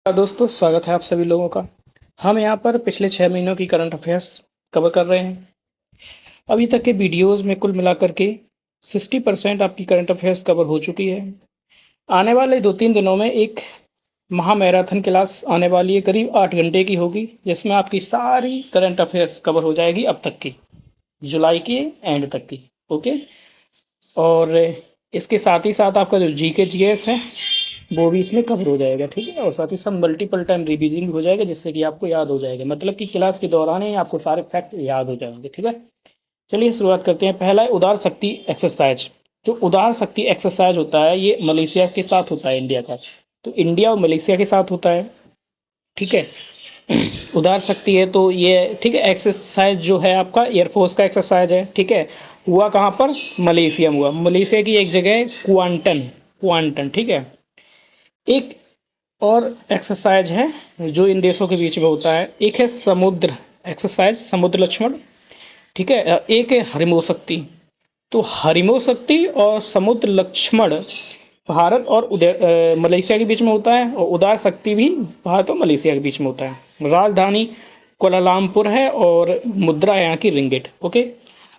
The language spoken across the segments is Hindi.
दोस्तों, स्वागत है आप सभी लोगों का। हम यहाँ पर पिछले 6 महीनों की करंट अफेयर्स कवर कर रहे हैं। अभी तक के वीडियोज़ में कुल मिलाकर के 60% आपकी करंट अफेयर्स कवर हो चुकी है। आने वाले 2-3 दिनों में एक महा मैराथन क्लास आने वाली है, करीब 8 घंटे की होगी, जिसमें आपकी सारी करंट अफेयर्स कवर हो जाएगी अब तक की, जुलाई के एंड तक की। ओके, और इसके साथ ही साथ आपका जो जीके जीएस है वो भी इसमें कवर हो जाएगा, ठीक है। और साथ ही साथ मल्टीपल टाइम रिवीजन भी हो जाएगा, जिससे कि आपको याद हो जाएगा, मतलब कि क्लास के दौरान ही आपको सारे फैक्ट याद हो जाएंगे, ठीक है। चलिए शुरुआत करते हैं। पहला है उदार शक्ति एक्सरसाइज। जो उदार शक्ति एक्सरसाइज होता है ये मलेशिया के साथ होता है, इंडिया का। तो इंडिया और मलेशिया के साथ होता है, ठीक है। उदार शक्ति है तो ये, ठीक है। एक्सरसाइज जो है आपका एयरफोर्स का एक्सरसाइज है, ठीक है। हुआ कहाँ पर? मलेशिया में हुआ। मलेशिया की एक जगह है क्वांटन, क्वांटन, ठीक है। एक और एक्सरसाइज है जो इन देशों के बीच में होता है, एक है समुद्र एक्सरसाइज, समुद्र लक्ष्मण, ठीक है। एक है हरिमो शक्ति। तो हरिमो शक्ति और समुद्र लक्ष्मण भारत और मलेशिया के बीच में होता है, और उदार शक्ति भी भारत और मलेशिया के बीच में होता है। राजधानी कोलालामपुर है और मुद्रा यहाँ की रिंगिट। ओके,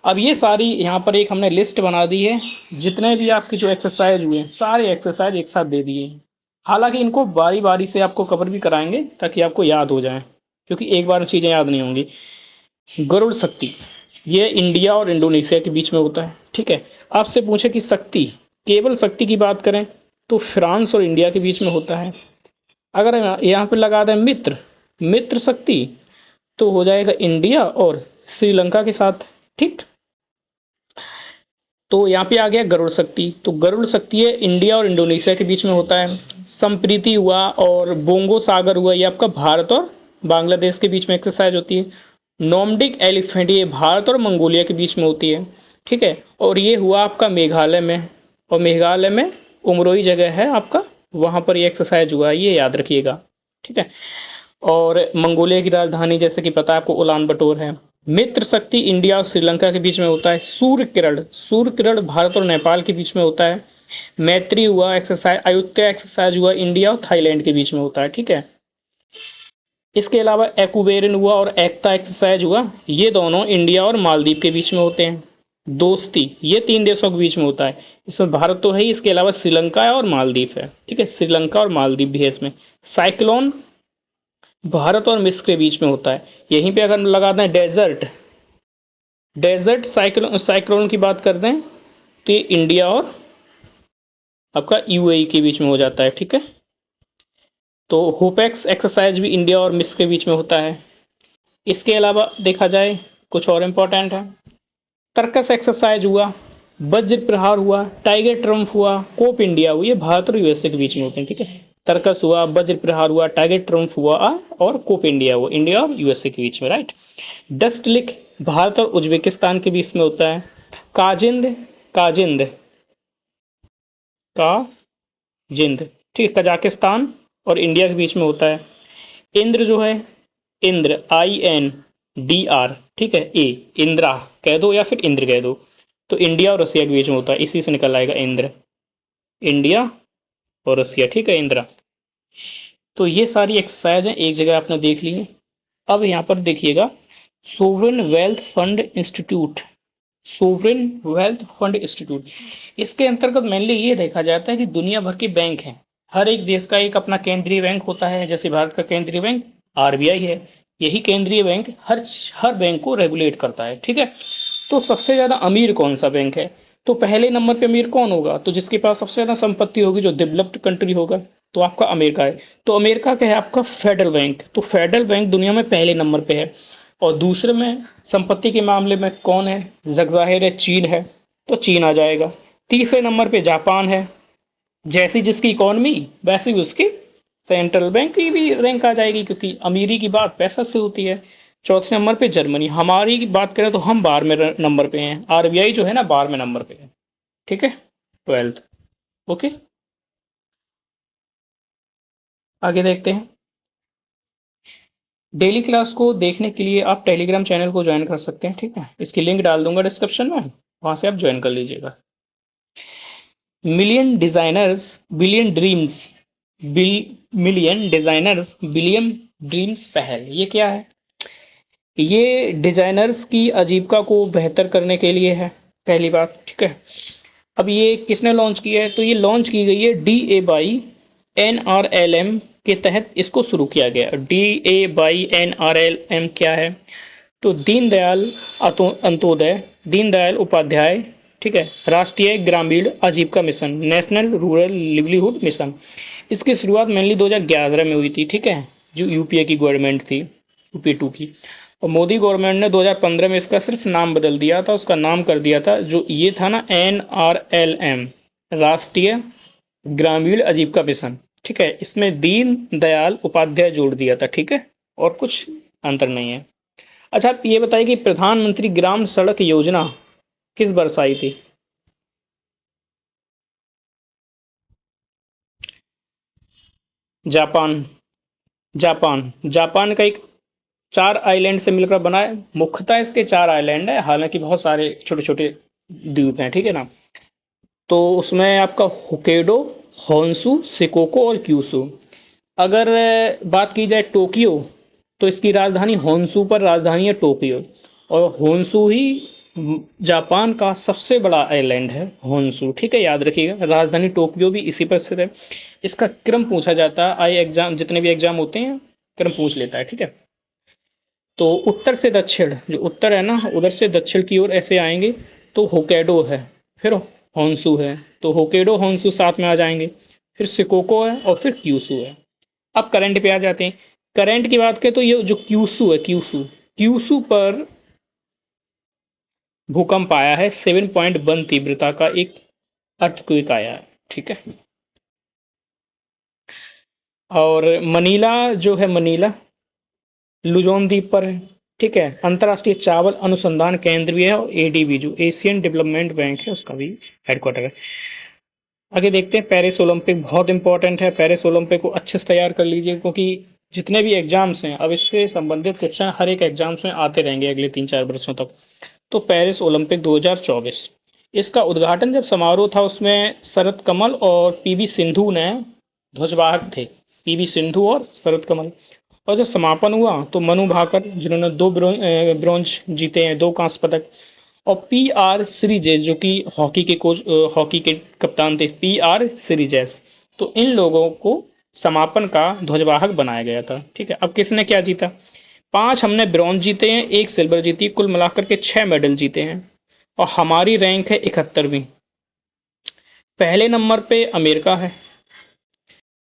अब ये सारी यहाँ पर एक हमने लिस्ट बना दी है, जितने भी आपकी जो एक्सरसाइज हुए हैं सारे एक्सरसाइज एक साथ दे दिए हैं। हालांकि इनको बारी बारी से आपको कवर भी कराएंगे ताकि आपको याद हो जाए, क्योंकि एक बार में चीज़ें याद नहीं होंगी। गरुड़ शक्ति, ये इंडिया और इंडोनेशिया के बीच में होता है, ठीक है। आपसे पूछे कि शक्ति, केवल शक्ति की बात करें तो फ्रांस और इंडिया के बीच में होता है। अगर यहाँ पे लगा दें मित्र, मित्र शक्ति, तो हो जाएगा इंडिया और श्रीलंका के साथ, ठीक। तो यहाँ पे आ गया गरुड़ शक्ति। तो गरुड़ शक्ति है इंडिया और इंडोनेशिया के बीच में होता है। संप्रीति हुआ और बोंगो सागर हुआ, ये आपका भारत और बांग्लादेश के बीच में एक्सरसाइज होती है। नोमडिक एलिफेंट, ये भारत और मंगोलिया के बीच में होती है, ठीक है। और ये हुआ आपका मेघालय में, और मेघालय में उमरोई जगह है आपका, वहाँ पर ये एक्सरसाइज हुआ है, ये याद रखिएगा, ठीक है। और मंगोलिया की राजधानी जैसे कि पता है आपको, उलान बटोर है। मित्र शक्ति इंडिया और श्रीलंका के बीच में होता है। सूर्य किरण, सूर्य किरण भारत और नेपाल के बीच में होता है। मैत्री हुआ एक्सरसाइज, अयुत्या एक्सरसाइज हुआ इंडिया और थाईलैंड के बीच में होता है, ठीक है। इसके अलावा एक्वेरियन हुआ और एकता एक्सरसाइज हुआ, ये दोनों इंडिया और मालदीव के बीच में होते हैं। दोस्ती, ये 3 देशों के बीच में होता है। इसमें भारत तो है ही, इसके अलावा श्रीलंका है और मालदीव है, ठीक है। श्रीलंका और मालदीव भी है इसमें। साइक्लोन भारत और मिस्र के बीच में होता है। यहीं पे अगर लगाते हैं डेजर्ट, डेजर्ट साइक्लोन, साइक्लोन की बात करते हैं तो ये इंडिया और आपका यूएई के बीच में हो जाता है, ठीक है। तो होपेक्स एक्सरसाइज भी इंडिया और मिस्र के बीच में होता है। इसके अलावा देखा जाए कुछ और इम्पोर्टेंट है, तर्कस एक्सरसाइज हुआ, वज्र प्रहार हुआ, टाइगर ट्रम्प हुआ, कोप इंडिया हुआ, ये भारत और यूएसए के बीच में होते हैं, ठीक है। तर्कस हुआ, वज्र प्रहार हुआ, टाइगर ट्रम्प हुआ और कोप इंडिया हुआ, इंडिया और यूएसए के बीच में, राइट। डस्ट लिक भारत और उज्बेकिस्तान के बीच में होता है। काजिंद, काजिंद, काजिंद, ठीक है, कजाकिस्तान और इंडिया के बीच में होता है। इंद्र जो है, इंद्र INDR, ठीक है, ए, इंद्रा कह दो या फिर इंद्र कह दो, तो इंडिया और रसिया के बीच में होता है, इसी से निकल आएगा इंद्र, इंडिया और रसिया, ठीक है, इंद्रा। तो ये सारी एक्सरसाइज है एक जगह आपने देख ली है। अब यहाँ पर देखिएगा, sovereign wealth fund institute, sovereign wealth fund institute, इसके अंतर्गत मेनली ये देखा जाता है कि दुनिया भर के बैंक हैं, हर एक देश का एक अपना केंद्रीय बैंक होता है। जैसे भारत का केंद्रीय बैंक RBI है, यही केंद्रीय बैंक हर बैंक को रेगुलेट करता है, ठीक है। तो सबसे ज़्यादा अमीर कौन सा बैंक है? तो पहले नंबर पे अमीर कौन होगा? तो जिसके पास सबसे ज़्यादा संपत्ति होगी, जो डेवलप्ड कंट्री होगा, तो आपका अमेरिका है। तो अमेरिका का है आपका फेडरल बैंक, तो फेडरल बैंक दुनिया में पहले नंबर पे है। और दूसरे में संपत्ति के मामले में कौन है? जाहिर है चीन है, तो चीन आ जाएगा। तीसरे नंबर पे जापान है, जैसी जिसकी इकोनॉमी वैसी उसकी सेंट्रल बैंक की भी रैंक आ जाएगी, क्योंकि अमीरी की बात पैसा से होती है। चौथे नंबर पे जर्मनी, हमारी की बात करें तो हम 12वें नंबर पे हैं, RBI जो है ना 12वें नंबर पे है, ठीक है, 12th। ओके, आगे देखते हैं। डेली क्लास को देखने के लिए आप टेलीग्राम चैनल को ज्वाइन कर सकते हैं, ठीक है, इसकी लिंक डाल दूंगा डिस्क्रिप्शन में, वहां से आप ज्वाइन कर लीजिएगा। Million designers billion dreams, million designers billion dreams पहल, ये क्या है? ये डिजाइनर्स की आजीविका को बेहतर करने के लिए है, पहली बात, ठीक है। अब ये किसने लॉन्च किया है? तो ये लॉन्च की गई है DA/NRLM के तहत इसको शुरू किया गया। DA/NRLM क्या है? तो दीनदयाल अंत्योदय दीनदयाल उपाध्याय, ठीक है, राष्ट्रीय ग्रामीण आजीविका mission, national rural livelihood mission. इसकी शुरुआत मेनली 2011 में हुई थी, ठीक है, जो यूपीए की गवर्नमेंट थी, यूपी 2 की। और मोदी गवर्नमेंट ने 2015 में इसका सिर्फ नाम बदल दिया था, उसका नाम कर दिया था जो ये था ना NRLM, राष्ट्रीय ग्रामीण आजीविका मिशन, ठीक है। इसमें दीन दयाल उपाध्याय जोड़ दिया था, ठीक है, और कुछ अंतर नहीं है। अच्छा, आप ये बताइए कि प्रधानमंत्री ग्राम सड़क योजना किस वर्ष आई थी? जापान। जापान जापान का एक 4 आइलैंड से मिलकर बना है। मुख्यतः इसके 4 आइलैंड है, हालांकि बहुत सारे छोटे छोटे द्वीप हैं, ठीक है ना। तो उसमें आपका होकेडो, होन्सू, सिकोको और क्यूसू। अगर बात की जाए टोक्यो, तो इसकी राजधानी होन्सू पर राजधानी है टोक्यो। और होन्सू ही जापान का सबसे बड़ा आइलैंड है, होन्सू, ठीक है, याद रखिएगा। राजधानी टोक्यो भी इसी पर स्थित है। इसका क्रम पूछा जाता है, आई एग्जाम जितने भी एग्जाम होते हैं क्रम पूछ लेता है, ठीक है। तो उत्तर से दक्षिण, जो उत्तर है ना, उधर से दक्षिण की ओर ऐसे आएंगे तो होकेडो है, फिर होन्सू है, तो होकेडो होन्सू साथ में आ जाएंगे, फिर सिकोको है और फिर क्यूसू है। अब करंट पे आ जाते हैं। करंट की बात करें तो ये जो क्यूसू है, क्यूसू क्यूसू पर भूकंप आया है, 7.1 तीव्रता का एक अर्थक्वेक आया है, ठीक है। और मनीला जो है, मनीला लुजोन द्वीप पर है, ठीक है। अंतर्राष्ट्रीय चावल अनुसंधान केंद्र भी है, और ADB जो एशियन डेवलपमेंट बैंक है उसका भी हेडक्वार्टर है। आगे देखते हैं, पेरिस ओलंपिक बहुत इंपॉर्टेंट है। पेरिस ओलंपिक को अच्छे से तैयार कर लीजिए, क्योंकि जितने भी एग्जाम्स हैं अब इससे संबंधित क्वेश्चन हर एक एग्जाम्स में आते रहेंगे अगले 3-4 वर्षों तक। तो पेरिस ओलंपिक 2024, इसका उद्घाटन जब समारोह था उसमें शरद कमल और PV सिंधु ने ध्वजवाहक थे, PV सिंधु और शरद कमल। और जब समापन हुआ तो मनु भाकर, जिन्होंने 2 ब्रॉन्ज जीते हैं, 2 कांस्य पदक, और PR सीरीजेस जो कि हॉकी के कोच, हॉकी के कप्तान थे, PR सीरीजेस। तो इन लोगों को समापन का ध्वजवाहक बनाया गया था, ठीक है। अब किसने क्या जीता? 5 हमने ब्रॉन्ज जीते हैं, 1 सिल्वर जीती, कुल मिलाकर के 6 मेडल जीते हैं। और हमारी रैंक है 71वीं। पहले नंबर पे अमेरिका है,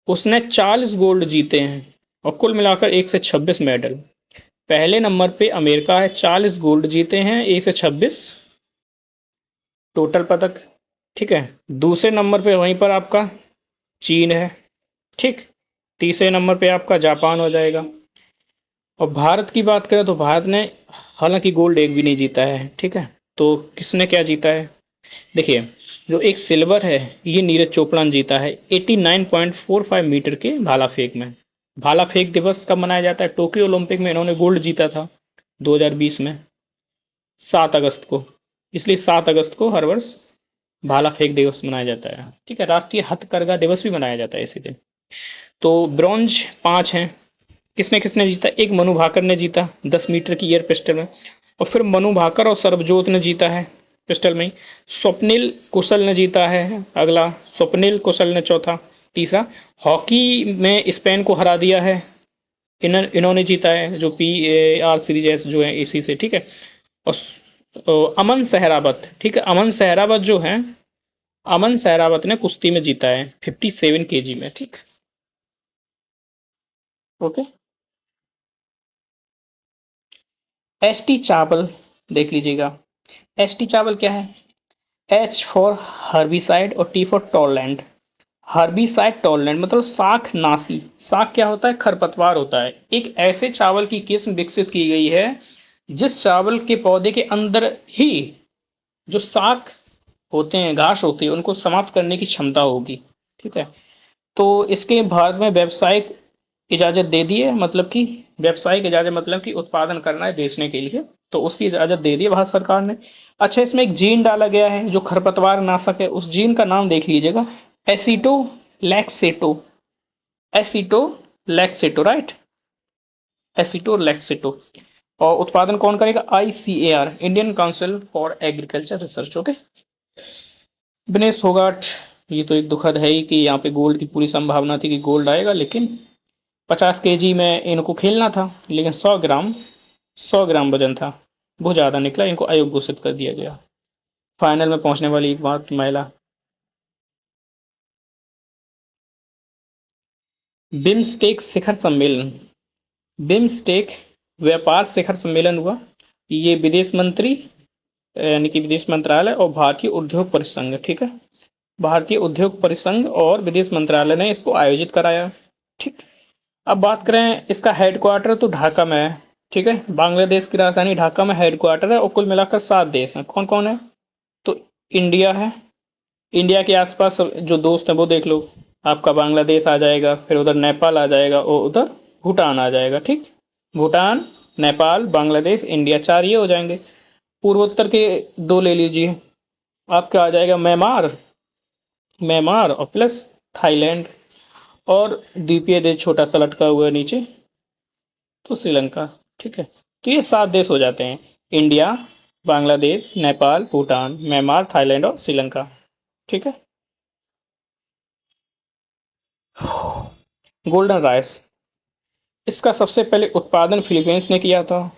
उसने 40 गोल्ड जीते हैं और कुल मिलाकर 126 मेडल। पहले नंबर पे अमेरिका है, 40 गोल्ड जीते हैं, 126 टोटल पदक, ठीक है। दूसरे नंबर पे वहीं पर आपका चीन है, ठीक। तीसरे नंबर पे आपका जापान हो जाएगा। और भारत की बात करें तो भारत ने हालांकि गोल्ड एक भी नहीं जीता है, ठीक है। तो किसने क्या जीता है? देखिए, जो एक सिल्वर है ये नीरज चोपड़ा ने जीता है 89.45 मीटर के भाला फेंक में। भाला फेंक दिवस कब मनाया जाता है? टोक्यो ओलंपिक में इन्होंने गोल्ड जीता था 2020 में, 7 अगस्त को। इसलिए 7 अगस्त को हर वर्ष भाला फेंक दिवस मनाया जाता है, ठीक है। राष्ट्रीय हथकरघा दिवस भी मनाया जाता है इसी दिन। तो ब्रॉन्ज 5 हैं। किसने किसने जीता? एक मनु भाकर ने जीता 10 मीटर की एयर पिस्टल में, और फिर मनु भाकर और सरबजोत ने जीता है पिस्टल में। स्वप्निल कुशल ने जीता है अगला, स्वप्निल कुशल ने चौथा। तीसरा, हॉकी में स्पेन को हरा दिया है, इन्होंने जीता है, जो PR सीरीज जो है इसी से, ठीक है। और अमन सहरावत, ठीक है, अमन सहरावत जो है, अमन सहरावत ने कुश्ती में जीता है 57 kg में, ठीक। ओके। ST चावल देख लीजिएगा। ST चावल क्या है? H फॉर हर्बिसाइड और T फॉर टॉलैंड। हर्बिसाइड टॉलरेंट मतलब शाक नाशी। शाक क्या होता है? खरपतवार होता है। एक ऐसे चावल की किस्म विकसित की गई है जिस चावल के पौधे के अंदर ही जो शाक होते हैं, घास होती है, उनको समाप्त करने की क्षमता होगी, ठीक है। तो इसके भारत में व्यावसायिक इजाजत दे दी है, मतलब कि व्यावसायिक इजाजत मतलब कि उत्पादन करना है बेचने के लिए, तो उसकी इजाजत दे दी है भारत सरकार ने। अच्छा, इसमें एक जीन डाला गया है जो खरपतवार नाशक है, उस जीन का नाम देख लीजिएगा, एसिटो लैक्सेटो, एसिटो लैक्सेटो, राइट, एसिटो लैक्सेटो। और उत्पादन कौन करेगा? ICAR, Indian council for agriculture research. Okay. Vinesh Phogat, ये तो एक दुखद है ही कि यहाँ पे गोल्ड की पूरी संभावना थी कि गोल्ड आएगा, लेकिन 50 kg में इनको खेलना था, लेकिन 100 ग्राम वजन था, बहुत ज़्यादा निकला, इनको अयोग्य घोषित कर दिया गया। फाइनल में पहुंचने वाली एक बात महिला। बिम्स्टेक शिखर सम्मेलन, बिम्स्टेक व्यापार शिखर सम्मेलन हुआ। ये विदेश मंत्री यानी कि विदेश मंत्रालय और भारतीय उद्योग परिसंघ, ठीक है, भारतीय उद्योग परिसंघ और विदेश मंत्रालय ने इसको आयोजित कराया। ठीक। अब बात करें, इसका हेडक्वार्टर तो ढाका में है, ठीक है, बांग्लादेश की राजधानी ढाका में हेडक्वार्टर है, और कुल मिलाकर 7 देश हैं। कौन कौन है? तो इंडिया है, इंडिया के आसपास जो दोस्त हैं वो देख लो, आपका बांग्लादेश आ जाएगा, फिर उधर नेपाल आ जाएगा, और उधर भूटान आ जाएगा। ठीक, भूटान, नेपाल, बांग्लादेश, इंडिया, 4 ये हो जाएंगे। पूर्वोत्तर के 2 ले लीजिए, आपका आ जाएगा म्यांमार, म्यांमार और प्लस थाईलैंड, और द्वीपीय देश छोटा सा लटका हुआ है नीचे, तो श्रीलंका। ठीक है, तो ये 7 देश हो जाते हैं, India, Bangladesh, Nepal, Bhutan, Myanmar, Thailand और श्रीलंका। ठीक है। गोल्डन राइस, इसका सबसे पहले उत्पादन फिलीपींस ने किया था,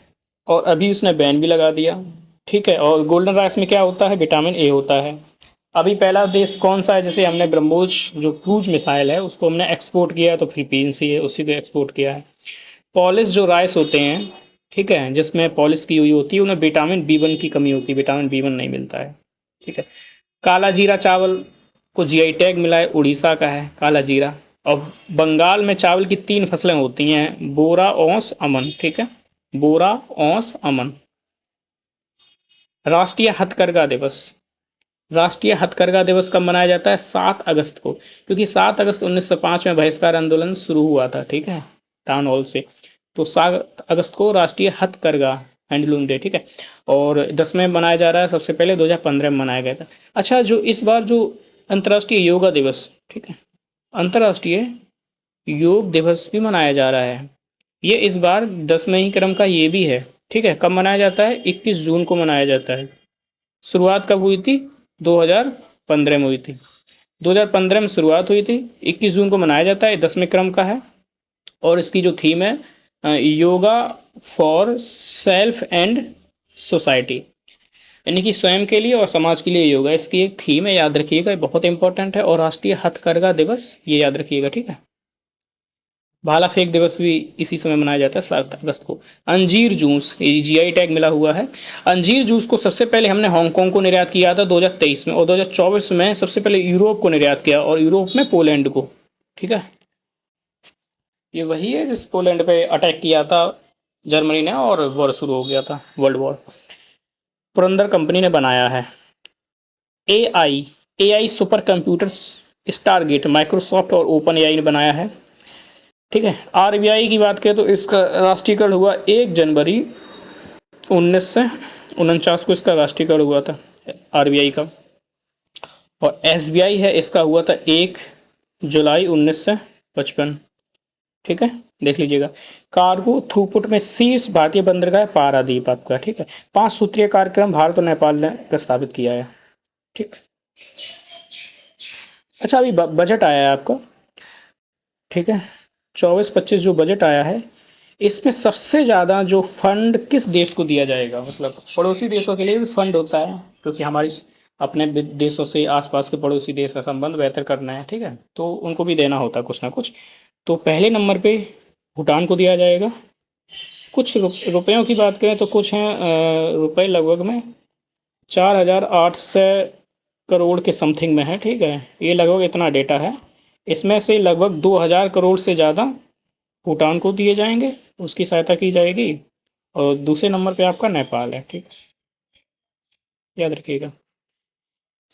और अभी उसने बैन भी लगा दिया। ठीक है, और गोल्डन राइस में क्या होता है? विटामिन ए होता है। अभी पहला देश कौन सा है? जैसे हमने ब्रह्मोस जो क्रूज मिसाइल है उसको हमने एक्सपोर्ट किया है, तो फिलीपींस ही है, उसी को एक्सपोर्ट किया है। पॉलिश जो राइस होते हैं, ठीक है, जिसमें पॉलिश की हुई होती है, उन्हें विटामिन B1 की कमी होती है, विटामिन B1 नहीं मिलता है। ठीक है। काला जीरा चावल को GI टैग मिला है, उड़ीसा का है काला जीरा। और बंगाल में चावल की 3 फसलें होती हैं, बोरा, औंस, अमन। ठीक है, बोरा, औंस, अमन। राष्ट्रीय हथकरघा दिवस, राष्ट्रीय हथकरघा दिवस कब मनाया जाता है? 7 अगस्त को, क्योंकि 7 अगस्त 1905 में बहिष्कार आंदोलन शुरू हुआ था। ठीक है, टाउन हॉल से, तो 7 अगस्त को राष्ट्रीय हथकरघा, हैंडलूम डे। ठीक है, और 10 में मनाया जा रहा है, सबसे पहले 2015 में मनाया गया था। अच्छा, जो इस बार जो अंतर्राष्ट्रीय योगा दिवस, ठीक है, अंतर्राष्ट्रीय योग दिवस भी मनाया जा रहा है, ये इस बार 10वें ही क्रम का ये भी है। ठीक है, कब मनाया जाता है? 21 जून को मनाया जाता है। शुरुआत कब हुई थी? 2015 में हुई थी, 2015 में शुरुआत हुई थी, 21 जून को मनाया जाता है, 10वें क्रम का है। और इसकी जो थीम है, yoga for self and society, यानी कि स्वयं के लिए और समाज के लिए योगा, इसकी एक थीम है, याद रखिएगा, बहुत इंपॉर्टेंट है। और राष्ट्रीय हथकरघा दिवस, ये याद रखिएगा। ठीक है, भाला फेंक दिवस भी इसी समय मनाया जाता है, 7 अगस्त को। अंजीर जूस, ये GI टैग मिला हुआ है। अंजीर जूस को सबसे पहले हमने हांगकांग को निर्यात किया था 2023 में, और 2024 में सबसे पहले यूरोप को निर्यात किया, और यूरोप में पोलैंड को। ठीक है, ये वही है जिस पोलैंड पे अटैक किया था जर्मनी ने, और वॉर शुरू हो गया था, वर्ल्ड वॉर। पुरंदर कंपनी ने बनाया है। AI super computers, Stargate Microsoft और ओपन AI ने बनाया है। ठीक है, RBI की बात करें तो इसका राष्ट्रीयकरण हुआ 1 जनवरी 1949 को, इसका राष्ट्रीयकरण हुआ था RBI का। और SBI है, इसका हुआ था 1 जुलाई 1955। ठीक है, देख लीजिएगा। कार्गो थ्रूपुट में शीर्ष भारतीय बंदरगाह पारादीप आपका। ठीक है, 5 सूत्रीय कार्यक्रम भारत और नेपाल ने प्रस्तावित किया है। ठीक, अच्छा, अभी बजट आया है आपका, ठीक है, 24-25 जो बजट आया है, इसमें सबसे ज़्यादा जो फंड किस देश को दिया जाएगा? मतलब पड़ोसी देशों के लिए भी फंड होता है, क्योंकि हमारी अपने देशों से आसपास के पड़ोसी देश का संबंध बेहतर करना है। ठीक है, तो उनको भी देना होता है कुछ ना कुछ। तो पहले नंबर पे भूटान को दिया जाएगा। कुछ रुपयों की बात करें तो कुछ हैं रुपए, लगभग में 4,800 करोड़ के समथिंग में है। ठीक है, ये लगभग इतना डेटा है। इसमें से लगभग 2,000 करोड़ से ज़्यादा भूटान को दिए जाएंगे, उसकी सहायता की जाएगी। और दूसरे नंबर पे आपका नेपाल है। ठीक, याद रखिएगा।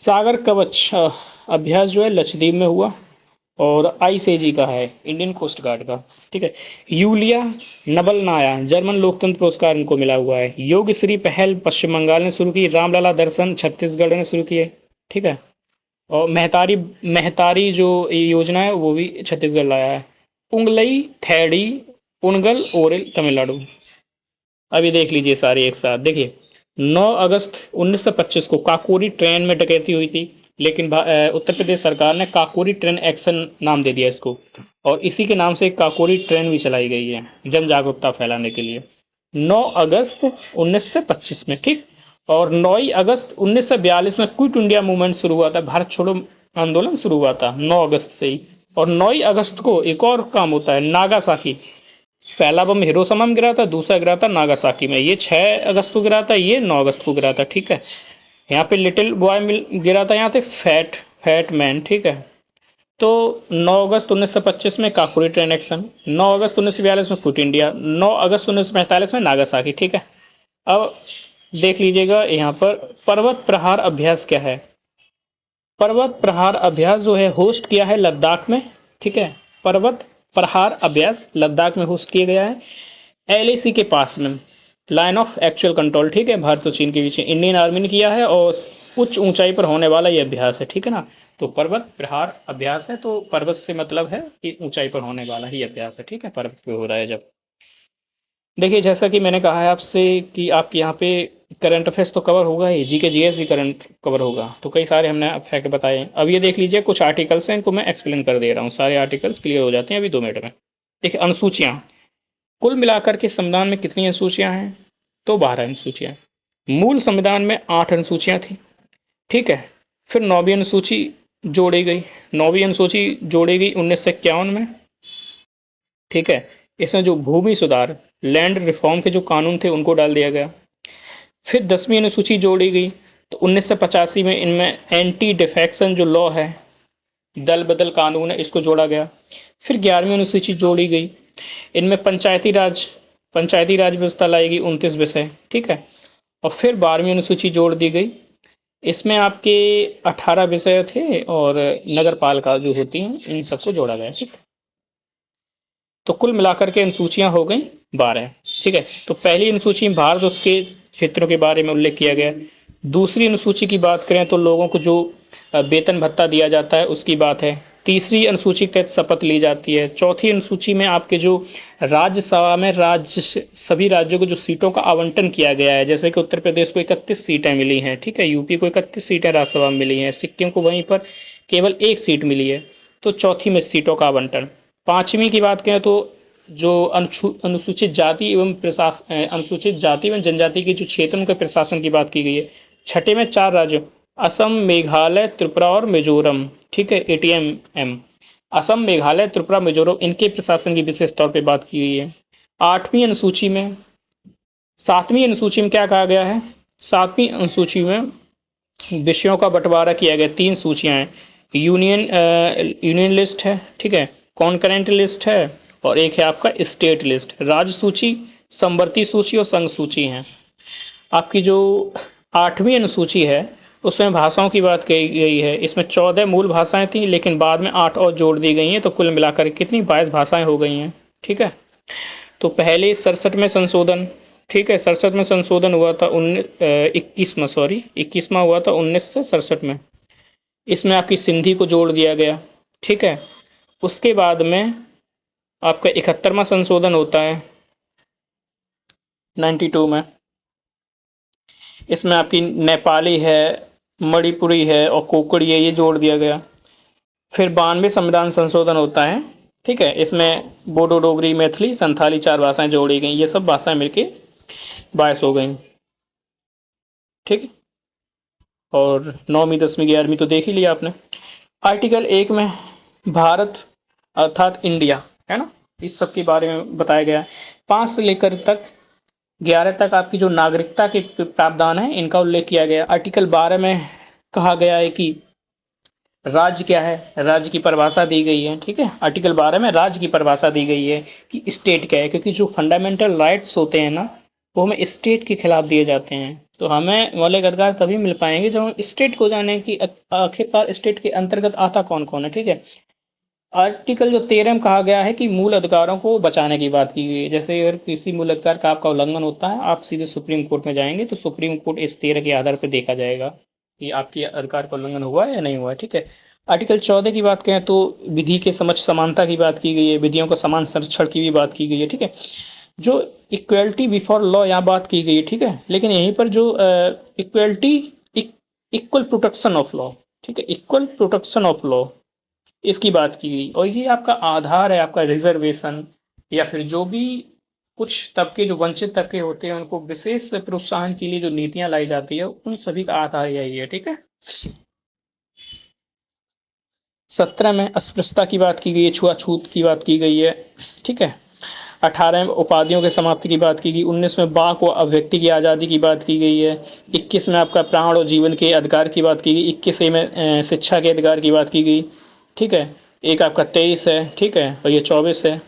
सागर कवच अभ्यास जो है लक्षद्वीप में हुआ, और ICG का है, इंडियन कोस्ट गार्ड का। ठीक है, यूलिया नबलनाया जर्मन लोकतंत्र पुरस्कार इनको मिला हुआ है। योग श्री पहल पश्चिम बंगाल ने शुरू की, रामलला दर्शन छत्तीसगढ़ ने शुरू किए। ठीक है, और मेहतारी मेहतारी जो योजना है वो भी छत्तीसगढ़ लाया है। उंगलई, थैडी, उनगल, ओरिल, तमिलनाडु। अभी देख लीजिए सारे एक साथ। देखिए 9 अगस्त 1925 को काकोरी ट्रेन में डकैती हुई थी, लेकिन उत्तर प्रदेश सरकार ने काकोरी ट्रेन एक्शन नाम दे दिया इसको, और इसी के नाम से एक काकोरी ट्रेन भी चलाई गई है जन जागरूकता फैलाने के लिए। 9 अगस्त 1925 में, ठीक। और 9 अगस्त 1942 में क्विट इंडिया मूवमेंट शुरू हुआ था, भारत छोड़ो आंदोलन शुरू हुआ था 9 अगस्त से ही। और 9 अगस्त को एक और काम होता है, नागासाकी। पहला बम हिरोशिमा में गिरा था, दूसरा गिरा था नागासाकी में। ये 6 अगस्त को गिरा था, ये 9 अगस्त को गिरा था, ठीक है। यहाँ पे लिटिल बॉय मिल गिरा था, यहाँ पे फैट फैट मैन, ठीक है। तो 9 अगस्त 1925 में काकोरी ट्रेन एक्शन, 9 अगस्त 1942 में क्विट इंडिया, 9 अगस्त 1945 में नागासाकी, ठीक है। अब देख लीजिएगा यहाँ पर पर्वत प्रहार अभ्यास क्या है। पर्वत प्रहार अभ्यास जो है होस्ट किया है लद्दाख में, ठीक है। पर्वत प्रहार अभ्यास लद्दाख में होस्ट किया गया है, एलएसी के पास में, लाइन ऑफ एक्चुअल कंट्रोल, ठीक है। भारत और चीन के बीच इंडियन आर्मी ने किया है और उच्च ऊंचाई पर होने वाला ये अभ्यास है, ठीक है ना। तो पर्वत प्रहार अभ्यास है, तो पर्वत से मतलब है कि ऊंचाई पर होने वाला ही अभ्यास है, ठीक है। पर्वत पे हो रहा है जब। देखिए जैसा कि मैंने कहा है आपसे कि आपके यहाँ पे करंट अफेयर्स तो कवर होगा ही, जीके जीएस भी करंट कवर होगा, तो कई सारे हमने फैक्ट बताए। अब ये देख लीजिए कुछ आर्टिकल्स हैं, इनको मैं एक्सप्लेन कर दे रहा हूँ, सारे आर्टिकल्स क्लियर हो जाते हैं अभी 2 मिनट में। देखिए अनुसूचियाँ, कुल मिलाकर के संविधान में कितनी अनुसूचियाँ हैं, तो 12 अनुसूचियाँ। मूल संविधान में 8 अनुसूचियाँ थी, ठीक है। फिर 9वीं अनुसूची जोड़ी गई, 9वीं अनुसूची जोड़ी गई 1951 में, ठीक है। इसमें जो भूमि सुधार, लैंड रिफॉर्म के जो कानून थे उनको डाल दिया गया। फिर 10वीं अनुसूची जोड़ी गई, तो 1985 में इनमें एंटी डिफेक्शन जो लॉ है, दल बदल कानून है, इसको जोड़ा गया। फिर 11वीं अनुसूची जोड़ी गई, इनमें पंचायती राज व्यवस्था लाएगी 29 विषय, ठीक है। और फिर 12वीं अनुसूची जोड़ दी गई, इसमें आपके 18 विषय थे और नगर पालिका जो होती हैं इन सबको जोड़ा गया, ठीक। तो कुल मिलाकर के अनुसूचियां हो गई 12, ठीक है। तो पहली अनुसूची में भारत उसके क्षेत्रों के बारे में उल्लेख किया गया। दूसरी अनुसूची की बात करें तो लोगों को जो वेतन भत्ता दिया जाता है उसकी बात है। तीसरी अनुसूची के तहत शपथ ली जाती है। चौथी अनुसूची में आपके जो राज्यसभा में सभी राज्यों को जो सीटों का आवंटन किया गया है, जैसे कि उत्तर प्रदेश को 31 सीटें मिली हैं, ठीक है। यूपी को 31 सीटें राज्यसभा में मिली हैं, सिक्किम को वहीं पर केवल 1 सीट मिली है। तो चौथी में सीटों का आवंटन। पांचवी की बात करें तो जो अनुसूचित जाति एवं अनुसूचित जाति एवं जनजाति के जो क्षेत्र उनके प्रशासन की बात की गई है। छठे में 4 राज्यों असम, मेघालय, त्रिपुरा और मिजोरम, ठीक है, ATM। असम, मेघालय, त्रिपुरा, मिजोरम इनके प्रशासन की विशेष तौर पे बात की गई है। 7वीं अनुसूची में क्या कहा गया है, 7वीं अनुसूची में विषयों का बंटवारा किया गया। 3 सूचियां हैं, यूनियन लिस्ट है, ठीक है, कॉन्करेंट लिस्ट है, और एक है आपका स्टेट लिस्ट। राज्य सूची, समवर्ती सूची और संघ सूची है। आपकी जो 8वीं अनुसूची है उसमें भाषाओं की बात कही गई है। इसमें 14 मूल भाषाएं थी, लेकिन बाद में 8 और जोड़ दी गई हैं, तो कुल मिलाकर कितनी 22 भाषाएं हो गई हैं, ठीक है। तो पहले 67 में संशोधन, ठीक है, 67 में संशोधन हुआ था, 21वां हुआ था 1967 में। इसमें आपकी सिंधी को जोड़ दिया गया, ठीक है। उसके बाद में आपका 71वां संशोधन होता है 92 में। इसमें आपकी नेपाली है, मणिपुरी है और कोकड़ी है, ये जोड़ दिया गया। फिर 92 संविधान संशोधन होता है, ठीक है। इसमें बोडो, डोगरी, मैथिली, संथाली 4 भाषाएं जोड़ी गई। ये सब भाषाएं मिलके 22 हो गई, ठीक है। और 9वीं, 10वीं, 11वीं तो देख ही लिया आपने। आर्टिकल 1 में भारत अर्थात इंडिया, है ना, इस सब के बारे में बताया गया है। 5 से लेकर तक 11 तक आपकी जो नागरिकता के प्रावधान है इनका उल्लेख किया गया। आर्टिकल 12 में कहा गया है कि राज्य क्या है, राज्य की परिभाषा दी गई है, ठीक है। आर्टिकल 12 में राज्य की परिभाषा दी गई है कि स्टेट क्या है, क्योंकि जो फंडामेंटल राइट्स होते हैं ना वो हमें स्टेट के खिलाफ दिए जाते हैं। तो हमें मौलिक अधिकार तभी मिल पाएंगे जब हम स्टेट को जाने कि आखिरकार स्टेट के अंतर्गत आता कौन कौन है, ठीक है। आर्टिकल जो 13 में कहा गया है कि मूल अधिकारों को बचाने की बात की गई है। जैसे अगर किसी मूल अधिकार का आपका उल्लंघन होता है, आप सीधे सुप्रीम कोर्ट में जाएंगे तो सुप्रीम कोर्ट इस 13 के आधार पर देखा जाएगा कि आपके अधिकार का उल्लंघन हुआ है या नहीं हुआ है, ठीक है। आर्टिकल 14 की बात करें तो विधि के समक्ष समानता की बात की गई है, विधियों का समान संरक्षण की भी बात की गई है, ठीक है। जो इक्वलिटी बिफोर लॉ यहाँ बात की गई है, ठीक है, लेकिन यहीं पर जो equality equal protection of law, ठीक है, इक्वल प्रोटेक्शन ऑफ लॉ इसकी बात की गई। और ये आपका आधार है, आपका रिजर्वेशन या फिर जो भी कुछ तबके जो वंचित तबके होते हैं उनको विशेष प्रोत्साहन के लिए जो नीतियां लाई जाती है उन सभी का आधार यही है, ठीक है। 17 में अस्पृश्यता की बात की गई है, छुआछूत की बात की गई है, ठीक है। 18 में उपाधियों के समाप्ति की बात की गई। 19 में वाक व अभिव्यक्ति की आज़ादी की बात की गई है। 21 में आपका प्राण और जीवन के अधिकार की बात की गई। 21 में शिक्षा के अधिकार की बात की गई, ठीक है। एक आपका 23 है, ठीक है, और ये 24 है।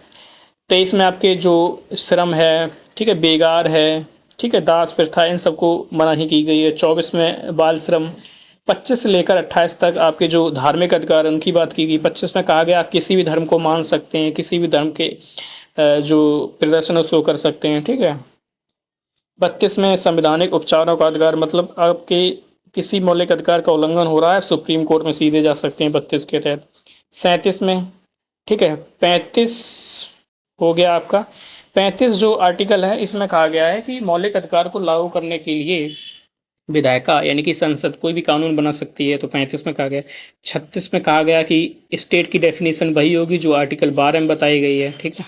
23 में आपके जो श्रम है, ठीक है, बेगार है, ठीक है, दास प्रथा, इन सबको मनाही की गई है। 24 में बाल श्रम। 25 से लेकर 28 तक आपके जो धार्मिक अधिकार उनकी बात की गई। 25 में कहा गया आप किसी भी धर्म को मान सकते हैं, किसी भी धर्म के जो प्रदर्शन उसको कर सकते हैं, ठीक है। 32 में संवैधानिक उपचारों का अधिकार, मतलब आपके किसी मौलिक अधिकार का उल्लंघन हो रहा है सुप्रीम कोर्ट में सीधे जा सकते हैं 32 के तहत। 37 में, ठीक है, 35 हो गया आपका। 35 जो आर्टिकल है इसमें कहा गया है कि मौलिक अधिकार को लागू करने के लिए विधायिका यानी कि संसद कोई भी कानून बना सकती है, तो 35 में कहा गया। 36 में कहा गया कि स्टेट की डेफिनेशन वही होगी जो आर्टिकल 12 में बताई गई है, ठीक है।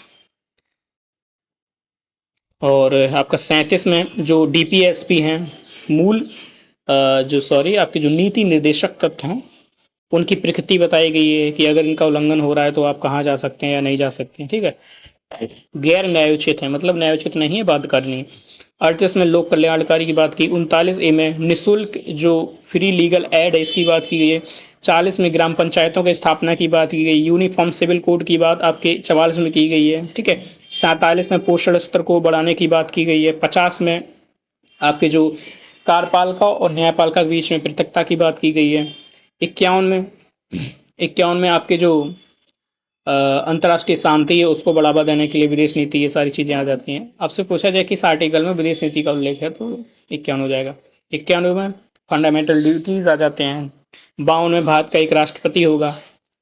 और आपका 37 में जो डीपीएसपी हैं, मूल जो सॉरी आपके जो नीति निर्देशक तत्व हैं उनकी प्रकृति बताई गई है कि अगर इनका उल्लंघन हो रहा है तो आप कहाँ जा सकते हैं या नहीं जा सकते हैं, ठीक है। गैर न्यायोचित है, मतलब न्यायोचित नहीं है, बाध्यकारी है। 38 में लोक कल्याणकारी की बात की। 39 ए में निःशुल्क जो फ्री लीगल एड है इसकी बात की गई है। 40 में ग्राम पंचायतों की स्थापना की बात की गई। यूनिफॉर्म सिविल कोड की बात आपके 44 में की गई है, ठीक है। 47 में पोषण स्तर को बढ़ाने की बात की गई है। 50 में आपके जो कार्यपालिका और न्यायपालिका के बीच में पृथकता की बात की गई है। 51 में आपके जो अंतर्राष्ट्रीय शांति है उसको बढ़ावा देने के लिए विदेश नीति, ये सारी चीजें आ जाती हैं। आपसे पूछा जाए किस आर्टिकल में विदेश नीति का उल्लेख है तो 51 हो जाएगा। 91 में फंडामेंटल ड्यूटीज आ जाते हैं। 52 में भारत का एक राष्ट्रपति होगा,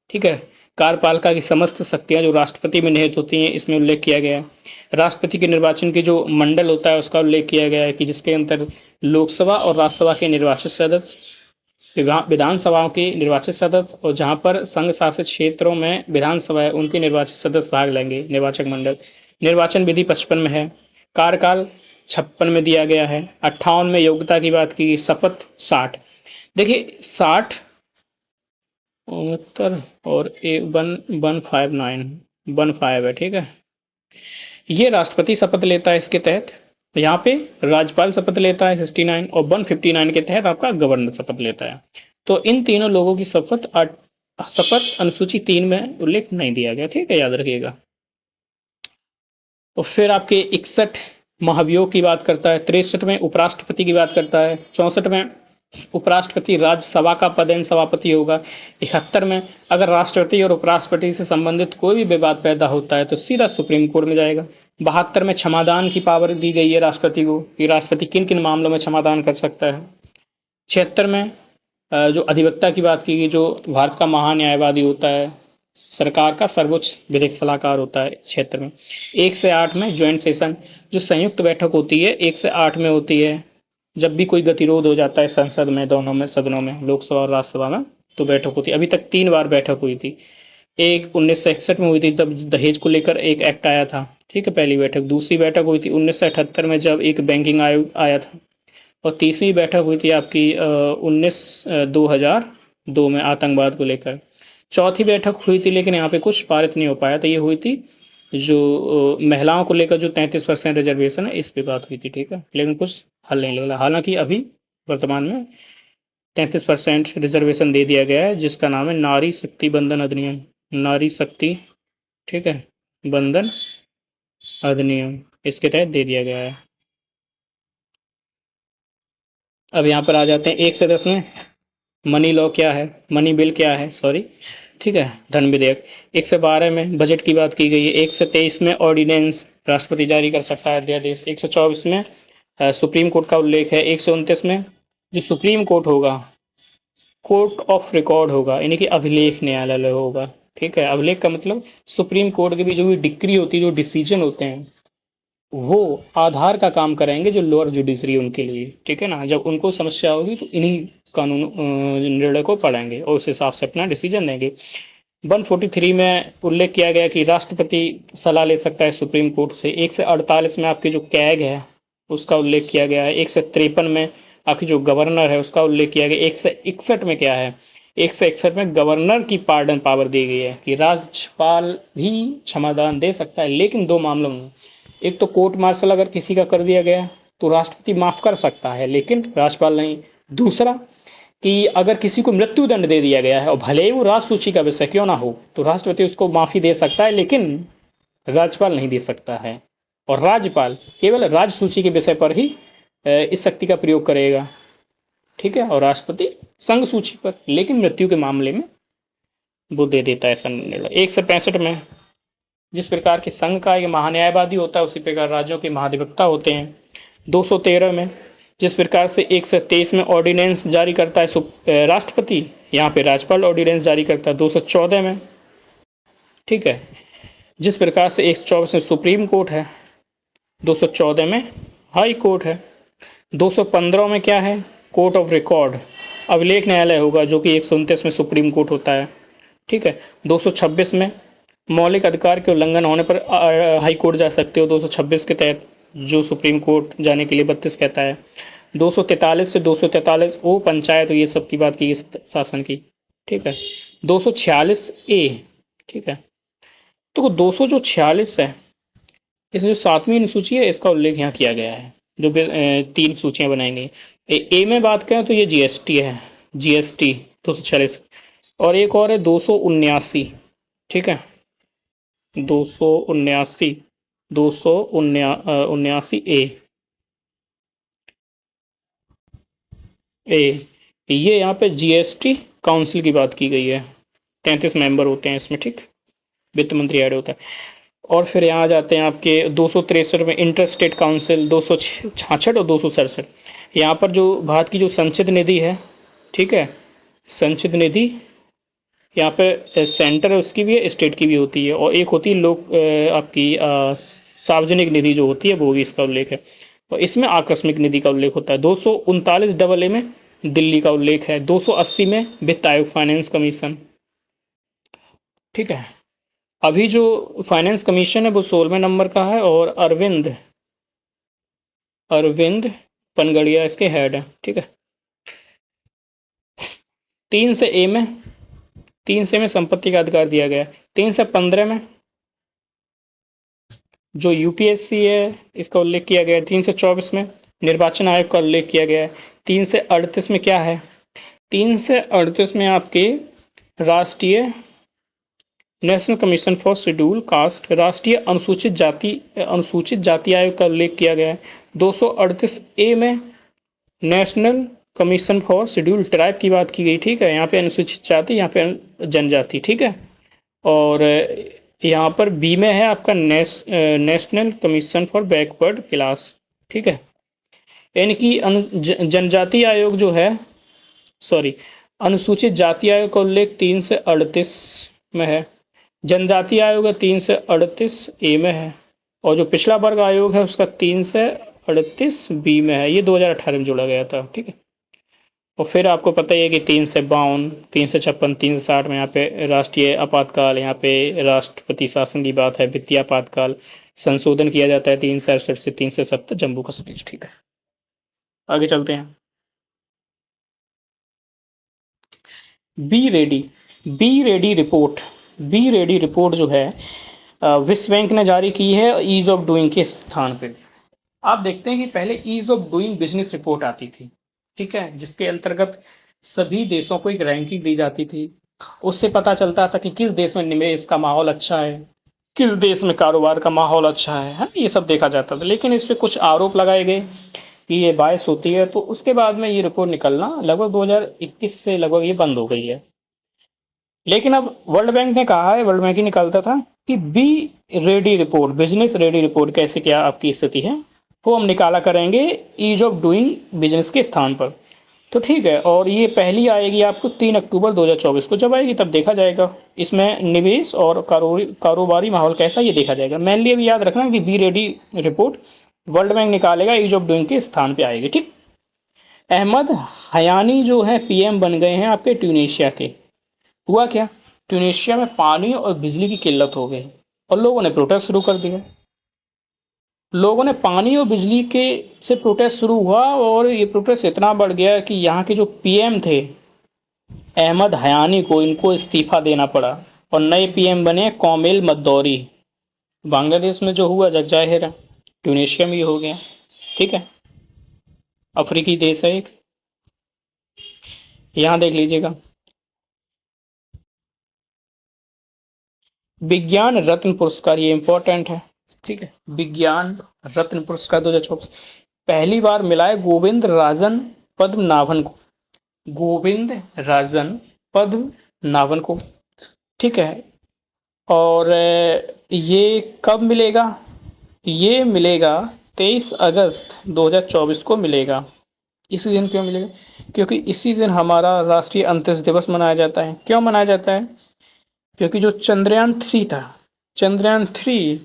ठीक है। कार्यपालिका की समस्त शक्तियां जो राष्ट्रपति में निहित होती हैं इसमें उल्लेख किया गया है। राष्ट्रपति के निर्वाचन के जो मंडल होता है उसका उल्लेख किया गया है कि जिसके अंतर लोकसभा और राज्यसभा के निर्वाचित सदस्य, विधानसभाओं के निर्वाचित सदस्य और जहां पर संघ शासित क्षेत्रों में विधानसभा है उनके निर्वाचित सदस्य भाग लेंगे, निर्वाचक मंडल। निर्वाचन विधि 55 में है। कार्यकाल 56 में दिया गया है। 58 में योग्यता की बात की, शपथ 60। देखिए 60 69 और 159 है, ठीक है। ये राष्ट्रपति शपथ लेता है इसके तहत। यहाँ पे राज्यपाल शपथ लेता है 69 और 159 के तहत आपका गवर्नर शपथ लेता है। तो इन तीनों लोगों की शपथ अनुसूची 3 में उल्लेख नहीं दिया गया, ठीक है, याद रखिएगा। और फिर आपके 61 महाभियोग की बात करता है। 63 में उपराष्ट्रपति की बात करता है। 64 में उपराष्ट्रपति राज्यसभा का पदेन सभापति होगा। 71 में अगर राष्ट्रपति और उपराष्ट्रपति से संबंधित कोई भी विवाद पैदा होता है तो सीधा सुप्रीम कोर्ट में जाएगा। 72 में क्षमादान की पावर दी गई है राष्ट्रपति को कि राष्ट्रपति किन किन मामलों में क्षमादान कर सकता है। 76 में जो अधिवक्ता की बात की गई, जो भारत का महान्यायवादी होता है, सरकार का सर्वोच्च विधिक सलाहकार होता है इस क्षेत्र में। 1 से 8 में ज्वाइंट सेशन, जो संयुक्त बैठक होती है 1 से 8 में होती है। जब भी कोई गतिरोध हो जाता है संसद में, दोनों में सदनों में, लोकसभा और राज्यसभा में, तो बैठक होती है। अभी तक 3 बार बैठक हुई थी। एक 1961 में हुई थी, तब दहेज को लेकर एक एक्ट आया था, ठीक है, पहली बैठक। दूसरी बैठक हुई थी 1978 में जब एक बैंकिंग आयोग आया था। और तीसरी बैठक हुई थी आपकी 2002 में आतंकवाद को लेकर। चौथी बैठक हुई थी लेकिन यहाँ पे कुछ पारित नहीं हो पाया था। ये हुई थी जो महिलाओं को लेकर जो 33% रिजर्वेशन है इस पे बात हुई थी, ठीक है, लेकिन कुछ हल नहीं निकला। हालांकि अभी वर्तमान में 33% रिजर्वेशन दे दिया गया है जिसका नाम है नारी शक्ति बंधन अधिनियम। नारी शक्ति, ठीक है, बंधन अधिनियम, इसके तहत दे दिया गया है। अब यहाँ पर आ जाते हैं 1 से 10 में मनी लॉ क्या है, मनी बिल क्या है, सॉरी, ठीक है, धन विधेयक। 1 से 12 में बजट की बात की गई है। 1 से 23 में ऑर्डिनेंस राष्ट्रपति जारी कर सकता है अध्यादेश। 124 में सुप्रीम कोर्ट का उल्लेख है। 129 में जो सुप्रीम कोर्ट होगा कोर्ट ऑफ रिकॉर्ड होगा, यानी कि अभिलेख न्यायालय होगा। ठीक है, अभिलेख का मतलब सुप्रीम कोर्ट के भी जो भी डिक्री होती है, जो डिसीजन होते हैं, वो आधार का काम करेंगे जो लोअर जुडिशरी उनके लिए। ठीक है ना, जब उनको समस्या होगी तो इन्हीं कानून निर्णय को पढ़ेंगे और उस हिसाब से अपना डिसीजन देंगे। 143 में उल्लेख किया गया कि राष्ट्रपति सलाह ले सकता है सुप्रीम कोर्ट से। 148 में आपकी जो कैग है उसका उल्लेख किया गया है। 153 में आपकी जो गवर्नर है उसका उल्लेख किया गया। 161 में क्या है, 161 में गवर्नर की पार्डन पावर दी गई है कि राज्यपाल भी क्षमादान दे सकता है, लेकिन दो मामलों में। एक तो कोर्ट मार्शल अगर किसी का कर दिया गया तो राष्ट्रपति माफ कर सकता है, लेकिन राज्यपाल नहीं। दूसरा कि अगर किसी को मृत्यु दंड दे दिया गया है और भले ही वो राज सूची का विषय क्यों ना हो, तो राष्ट्रपति उसको माफी दे सकता है, लेकिन राज्यपाल नहीं दे सकता है। और राज्यपाल केवल राज सूची के विषय पर ही इस शक्ति का प्रयोग करेगा। ठीक है, और राष्ट्रपति संघ सूची पर, लेकिन मृत्यु के मामले में वो दे देता है ऐसा निर्णय। 165 में जिस प्रकार के संघ का एक महान्यायवादी होता है, उसी प्रकार राज्यों के महाधिवक्ता होते हैं। 213 में जिस प्रकार से 123 में ऑर्डिनेंस जारी करता है राष्ट्रपति, यहाँ पे राज्यपाल ऑर्डिनेंस जारी करता है 214 में। ठीक है, जिस प्रकार से 124 में सुप्रीम कोर्ट है, 214 में हाई कोर्ट है, 215 में क्या है, कोर्ट ऑफ रिकॉर्ड अभिलेख न्यायालय होगा, जो कि 129 में सुप्रीम कोर्ट होता है। ठीक है, 226 में मौलिक अधिकार के उल्लंघन होने पर हाई कोर्ट जा सकते हो, 226 के तहत, जो सुप्रीम कोर्ट जाने के लिए 32 कहता है। 243 से 243 वो पंचायत ये सब की बात की शासन की। ठीक है, 246 ए। ठीक है, तो 246 है, इसमें जो 7वीं अनुसूची है इसका उल्लेख यहाँ किया गया है, जो 3 सूचियां बनाई गई। ए में बात करें तो ये जीएसटी है, जीएसटी 246, और एक और है 279। ठीक है, 279 ए। ये यहाँ पे जीएसटी काउंसिल की बात की गई है, 33 मेंबर होते हैं इसमें। ठीक, वित्त मंत्री ऐड होता है। और फिर यहाँ जाते हैं आपके 263 में इंटर स्टेट काउंसिल, 266 और 267। यहाँ पर जो भारत की जो संचित निधि है, ठीक है, संचित निधि यहाँ पे सेंटर उसकी भी है, स्टेट की भी होती है, और एक होती है लोक आपकी सार्वजनिक निधि जो होती है, वो भी इसका उल्लेख है। और इसमें आकस्मिक निधि का उल्लेख होता है। 239 डबल ए में दिल्ली का उल्लेख है। 280 में वित्त आयोग फाइनेंस कमीशन। ठीक है, अभी जो फाइनेंस कमीशन है वो 16वें नंबर का है, और अरविंद पनगड़िया इसके हेड है। ठीक है, 3 से में संपत्ति का अधिकार दिया गया है। 3 से 15 में जो यूपीएससी है इसका उल्लेख किया गया है। 3 से 24 में निर्वाचन आयोग का उल्लेख किया गया है। 3 से 38 में क्या है, 3 से 38 में आपके राष्ट्रीय national commission for schedule caste, राष्ट्रीय अनुसूचित जाति आयोग का उल्लेख किया गया है। 238 ए में national commission for schedule tribe की बात की गई। ठीक है, यहाँ पे अनुसूचित जाति, यहाँ पे जनजाति। ठीक है, और यहाँ पर बी में है आपका national commission for backward class. ठीक है, यानी कि जनजाति आयोग जो है, सॉरी, अनुसूचित जाति आयोग का उल्लेख 3 से 38 में है। जनजाति आयोग 3 से 38 ए में है, और जो पिछड़ा वर्ग आयोग है उसका 3 से 38 बी में है। ये 2018 में जोड़ा गया था। ठीक है, और फिर आपको पता ही है कि 3 से 52, 3 से 56, 3 से 60 में यहाँ पे राष्ट्रीय आपातकाल, यहाँ पे राष्ट्रपति शासन की बात है। वित्तीय आपातकाल संशोधन किया जाता है 3 से 68 से 3 से 70 जम्मू कश्मीर। ठीक है, आगे चलते हैं। बी रेडी रिपोर्ट जो है विश्व बैंक ने जारी की है ईज ऑफ डूइंग के स्थान पे। आप देखते हैं कि पहले ease of doing business report आती थी। ठीक है, जिसके अंतर्गत सभी देशों को एक रैंकिंग दी जाती थी। उससे पता चलता था कि किस देश में निवेश का माहौल अच्छा है, किस देश में कारोबार का माहौल अच्छा है, ये सब देखा जाता था। लेकिन इस पर कुछ आरोप लगाए गए कि ये बायस होती है, तो उसके बाद में ये रिपोर्ट निकलना लगभग 2021 से लगभग ये बंद हो गई है। लेकिन अब वर्ल्ड बैंक ने कहा है, वर्ल्ड बैंक ही निकालता था कि be ready report, business ready report, कैसे क्या आपकी स्थिति है वो हम निकाला करेंगे ईज ऑफ डूइंग बिजनेस के स्थान पर। तो ठीक है, और ये पहली आएगी आपको 3 अक्टूबर 2024 को। जब आएगी तब देखा जाएगा इसमें निवेश और कारोबारी माहौल कैसा, ये देखा जाएगा। मेनली अभी याद रखना कि be ready report world bank निकालेगा, ईज ऑफ डूइंग के स्थान पे आएगी। ठीक। अहमद हयानी जो है पीएम बन गए हैं आपके ट्यूनीशिया के। हुआ क्या, ट्यूनीशिया में पानी और बिजली की किल्लत हो गई और लोगों ने प्रोटेस्ट शुरू कर दिया। लोगों ने पानी और बिजली के से प्रोटेस्ट शुरू हुआ और ये प्रोटेस्ट इतना बढ़ गया कि यहाँ के जो पीएम थे अहमद हयानी को, इनको इस्तीफा देना पड़ा और नए पीएम बने कौमेल मद्दौरी। बांग्लादेश में जो हुआ जग जाहिर है, ट्यूनीशिया में भी हो गया। ठीक है, अफ्रीकी देश है एक। यहाँ देख लीजिएगा, विज्ञान रत्न पुरस्कार, ये इंपॉर्टेंट है। ठीक है, विज्ञान रत्न पुरस्कार 2024 पहली बार मिला है गोविंद राजन पद्मनाभन को। गोविंद राजन पद्मनाभन को। ठीक है, और ये कब मिलेगा, ये मिलेगा 23 अगस्त 2024 को मिलेगा। इसी दिन क्यों मिलेगा, क्योंकि इसी दिन हमारा राष्ट्रीय अंतरिक्ष दिवस मनाया जाता है। क्यों मनाया जाता है, क्योंकि जो चंद्रयान 3 था, चंद्रयान 3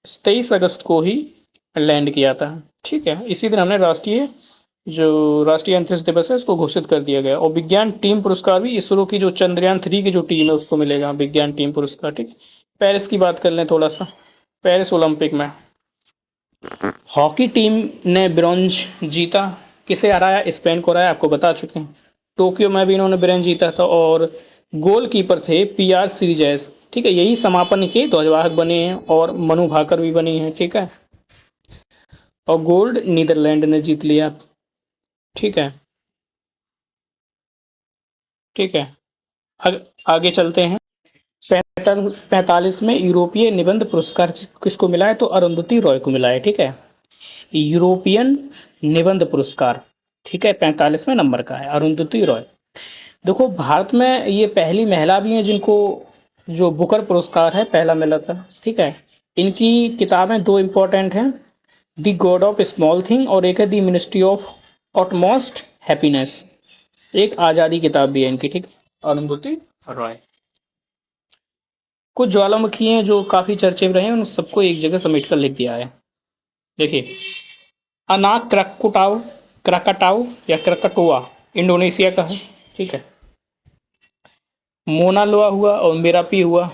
23 अगस्त को ही लैंड किया था। ठीक है, इसी दिन हमने राष्ट्रीय अंतरिक्ष दिवस है इसको घोषित कर दिया गया। और विज्ञान टीम पुरस्कार भी इसरो की जो चंद्रयान 3 की जो टीम है उसको मिलेगा विज्ञान टीम पुरस्कार। ठीक। पेरिस की बात कर लें थोड़ा सा। पेरिस ओलंपिक में हॉकी टीम ने ब्रॉन्ज जीता। किसे हराया, स्पेन को हराया, आपको बता चुके हैं। टोक्यो में भी इन्होंने ब्रॉन्ज जीता था और गोलकीपर थे पीआर सीरीजैस। ठीक है, यही समापन के ध्वजवाहक बने हैं और मनु भाकर भी बनी है। ठीक है, और गोल्ड नीदरलैंड ने जीत लिया। ठीक है, ठीक है, आगे चलते हैं। 45 में यूरोपीय निबंध पुरस्कार किसको मिला है, तो अरुंधति रॉय को मिला है। ठीक है, यूरोपियन निबंध पुरस्कार। ठीक है, 45वें नंबर का है, अरुंधति रॉय। देखो भारत में ये पहली महिला भी हैं जिनको जो बुकर पुरस्कार है पहला मिला था। ठीक है, इनकी किताबें दो इंपॉर्टेंट हैं, the God of small thing और एक है द मिनिस्ट्री ऑफ ऑटमोस्ट हैप्पीनेस। एक आज़ादी किताब भी है इनकी। ठीक, अरुंधति रॉय। कुछ ज्वालामुखी हैं जो काफी चर्चे में रहे हैं, उन सबको एक जगह समेट कर लिख दिया है। देखिए, अनाक क्रकटाउ, क्रकटाउ या क्रकटोआ इंडोनेशिया का है। ठीक है, मोना लोआ हुआ और मेरापी हुआ।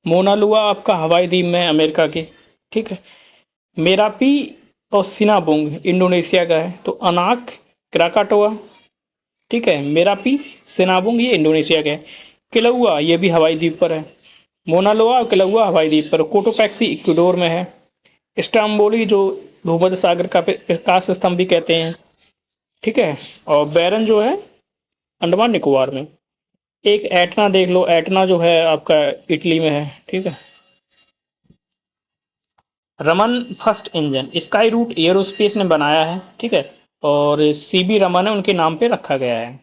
मोना लोआ आपका हवाई द्वीप में अमेरिका के। ठीक है, मेरापी और सिनाबुंग इंडोनेशिया का है। तो अनाक क्राकाटोआ, ठीक है, मेरापी सिनाबुंग ये इंडोनेशिया का है। किलौआ ये भी हवाई द्वीप पर है। मोनालोआ और किलौआ हवाई द्वीप पर। कोटोपैक्सी इक्वाडोर में है। स्ट्राम्बोली जो भूमध्य सागर का प्रकाश स्तंभ भी कहते हैं। ठीक है, और बैरन जो है अंडमान निकोबार में। एक एटना देख लो, एटना जो है आपका इटली में है। ठीक है, Raman first engine Skyroot Aerospace ने बनाया है। ठीक है, और सीबी रमन है उनके नाम पे रखा गया है।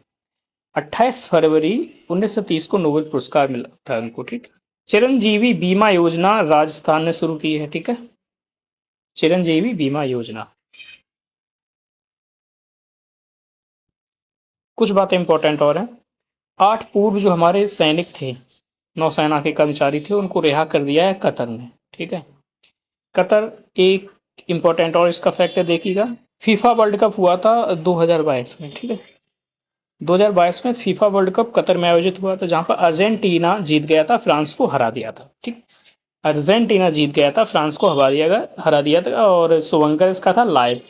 28 फरवरी 1930 को नोबेल पुरस्कार मिला था उनको। ठीक, चिरंजीवी बीमा योजना राजस्थान ने शुरू की है। ठीक है, चिरंजीवी बीमा योजना। कुछ बातें इंपॉर्टेंट और हैं। 8 पूर्व जो हमारे सैनिक थे, नौसेना के कर्मचारी थे, उनको रिहा कर दिया है कतर ने। ठीक है, कतर एक इंपॉर्टेंट और इसका फैक्टर देखिएगा, फीफा वर्ल्ड कप हुआ था 2022 में। ठीक है, 2022 में फीफा वर्ल्ड कप कतर में आयोजित हुआ था, जहां पर अर्जेंटीना जीत गया था, फ्रांस को हरा दिया था। ठीक, अर्जेंटीना जीत गया था, फ्रांस को हरा दिया था और शुभंकर इसका था लाइव।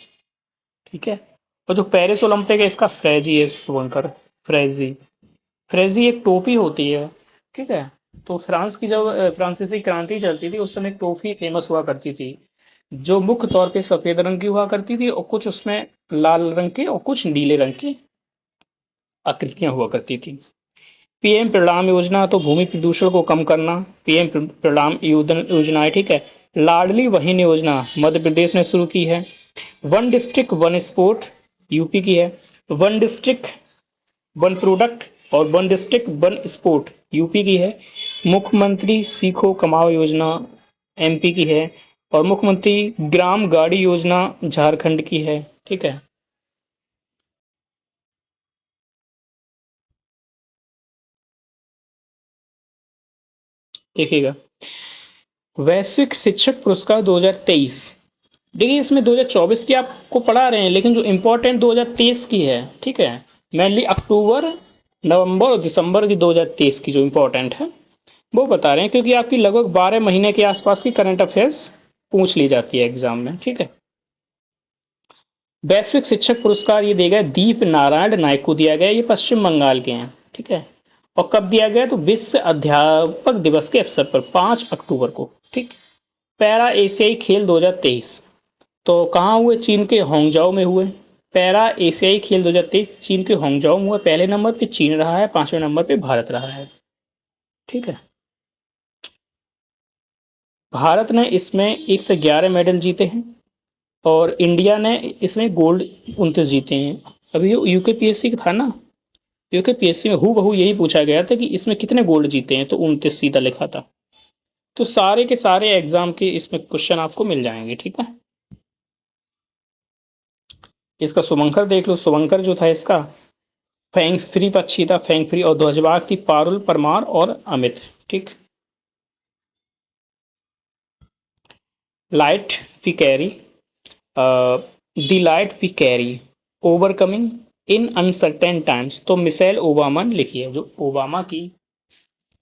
ठीक है, और जो पेरिस ओलंपिक है इसका फ्रेजी है, शुभंकर फ्रेजी। फ्रेजी एक टोपी होती है। ठीक है, तो फ्रांस की जब फ्रांसीसी क्रांति चलती थी उस समय एक टोपी फेमस हुआ करती थी, जो मुख्य तौर पे सफेद रंग की हुआ करती थी और कुछ उसमें लाल रंग के और कुछ नीले रंग की आकृतियां हुआ करती थी। पीएम प्रणाम योजना तो भूमि प्रदूषण को कम करना, पीएम प्रणाम योजना है। ठीक है, लाडली बहन योजना मध्य प्रदेश ने शुरू की है। One district one sport UP की है। वन डिस्ट्रिक्ट वन प्रोडक्ट और one district one sport UP की है। मुख्यमंत्री सीखो कमाओ योजना एमपी की है और मुख्यमंत्री ग्राम गाड़ी योजना झारखंड की है। ठीक है, देखिएगा, वैश्विक शिक्षक पुरस्कार 2023। देखिए इसमें 2024 की आपको पढ़ा रहे हैं, लेकिन जो इम्पोर्टेंट 2023 की है, ठीक है, मेनली अक्टूबर, नवंबर और दिसंबर की 2023 की जो इम्पोर्टेंट है वो बता रहे हैं, क्योंकि आपकी लगभग 12 महीने के आसपास की करंट अफेयर्स पूछ ली जाती है एग्जाम में, ठीक है। वैश्विक शिक्षक पुरस्कार ये दिया गया दीप नारायण नायक को दिया गया, ये पश्चिम बंगाल के हैं, ठीक है। और कब दिया गया, तो विश्व अध्यापक दिवस के अवसर पर 5 अक्टूबर को, ठीक। पैरा एशियाई खेल 2023 तो कहाँ हुए, चीन के होंगजाओ में हुए। पैरा एशियाई खेल 2023 चीन के होंगजाओ में हुआ। पहले नंबर पे चीन रहा है, 5वें नंबर पे भारत रहा है, ठीक है। भारत ने इसमें 1 से 11 मेडल जीते हैं और इंडिया ने इसमें गोल्ड 29 जीते हैं। अभी यूकेपीएससी का था ना, यूकेपीएससी में हूबहू यही पूछा गया था कि इसमें कितने गोल्ड जीते हैं, तो 29 सीधा लिखा था। तो सारे के सारे एग्जाम के इसमें क्वेश्चन आपको मिल जाएंगे, ठीक है। इसका शुभंकर देख लो, शुभंकर जो था इसका फैंग फ्री पक्षी था, फैंग फ्री, और ध्वजवाग थी पारुल परमार और अमित, ठीक। Light we carry, the light we carry overcoming in uncertain times, तो मिशेल ओबामा ने लिखी है, जो ओबामा की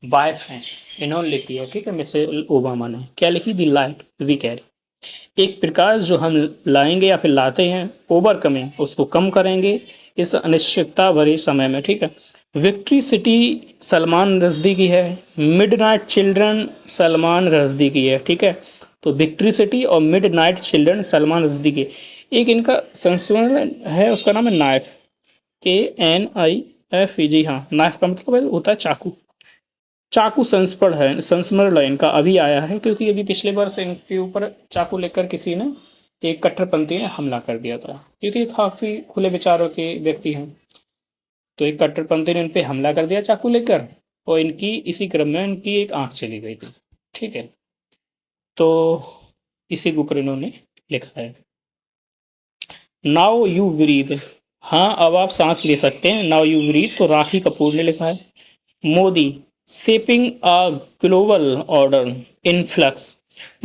वाइफ हैं, इन्होंने लिखी है, ठीक है। मिशेल ओबामा ने क्या लिखी, दी लाइट वी कैरी, एक प्रकाश जो हम लाएंगे या फिर लाते हैं, ओवरकमिंग उसको कम करेंगे इस अनिश्चितता भरे समय में, ठीक है। विक्ट्री सिटी सलमान रश्दी की है, मिडनाइट चिल्ड्रन सलमान रश्दी की है, ठीक है। तो विक्ट्री सिटी और मिडनाइट चिल्ड्रन सलमान रश्दी की। एक इनका संस्मरण है, उसका नाम है नाइफ, KNIF, जी हाँ, नाइफ का मतलब होता है चाकू। चाकू संस्मरण है इनका, अभी आया है, क्योंकि अभी पिछले वर्ष इनके ऊपर चाकू लेकर किसी ने, एक कट्टरपंथी ने हमला कर दिया था, क्योंकि ये काफी खुले विचारों के व्यक्ति हैं। तो एक कट्टरपंथी ने इन पे हमला कर दिया चाकू लेकर, और इनकी इसी क्रम में इनकी एक आंख चली गई थी, ठीक है। तो इसी के ऊपर इन्होंने लिखा है, नाउ यू ब्रीथ, हाँ अब आप सांस ले सकते हैं, नाउ यू ब्रीथ, तो राखी कपूर ने लिखा है। Modi shaping a global order in flux,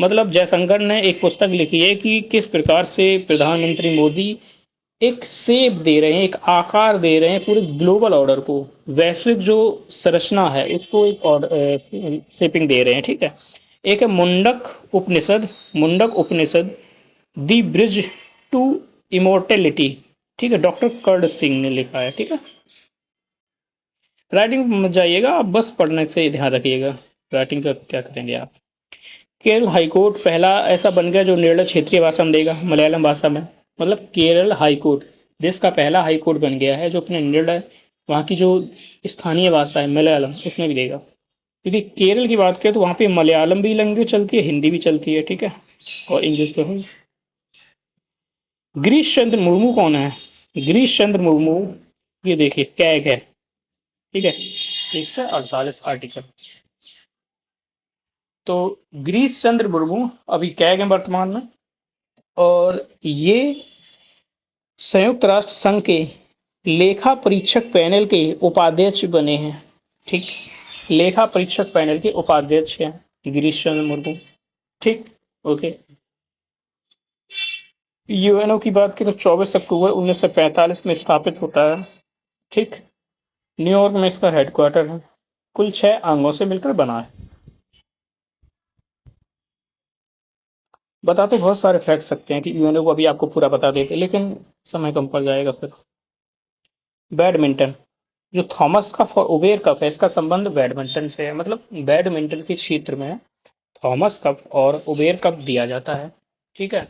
मतलब जयशंकर ने एक पुस्तक लिखी है कि किस प्रकार से प्रधानमंत्री मोदी एक शेप दे रहे हैं, एक आकार दे रहे हैं पूरे ग्लोबल ऑर्डर को, वैश्विक जो संरचना है उसको एक ऑर्डर शेपिंग दे रहे हैं, ठीक है। एक है मुंडक उपनिषद दी ब्रिज टू इमोर्टेलिटी, ठीक है, डॉक्टर कर्ण सिंह ने लिखा है, ठीक है। राइटिंग मत जाइएगा आप, बस पढ़ने से ध्यान रखिएगा, राइटिंग का क्या करेंगे आप। केरल हाईकोर्ट पहला ऐसा बन गया जो निर्णय क्षेत्रीय भाषा में देगा, मलयालम भाषा में, मतलब केरल हाईकोर्ट देश का पहला हाईकोर्ट बन गया है जो अपने निर्णय वहाँ की जो स्थानीय भाषा है मलयालम उसमें भी देगा, क्योंकि केरल की बात करें तो वहाँ पे मलयालम भी लैंग्वेज चलती है, हिंदी भी चलती है, ठीक है, और इंग्लिश तो है। गिरीश चंद्र मुर्मू कौन है, गिरीश चंद्र मुर्मू, ये देखिए कैग है, ठीक है, 148 आर्टिकल। तो गिरीश चंद्र मुर्मू अभी कैग हैं वर्तमान में, और ये संयुक्त राष्ट्र संघ के लेखा परीक्षक पैनल के उपाध्यक्ष बने हैं, ठीक, लेखा परीक्षक पैनल के उपाध्यक्ष हैं गिरीश चंद्र मुर्मू, ठीक, ओके। यूएनओ की बात करें तो 24 अक्टूबर 1945 में स्थापित होता है, ठीक, न्यूयॉर्क में इसका हेडक्वार्टर है, कुल 6 अंगों से मिलकर बना है। बता तो बहुत सारे फैक्ट सकते हैं कि यूएनओ को अभी आपको पूरा बता देते, लेकिन समय कम पड़ जाएगा फिर। बैडमिंटन, जो थॉमस कप और उबेर कप है इसका संबंध बैडमिंटन से है, मतलब बैडमिंटन के क्षेत्र में थॉमस कप और उबेर कप दिया जाता है, ठीक है।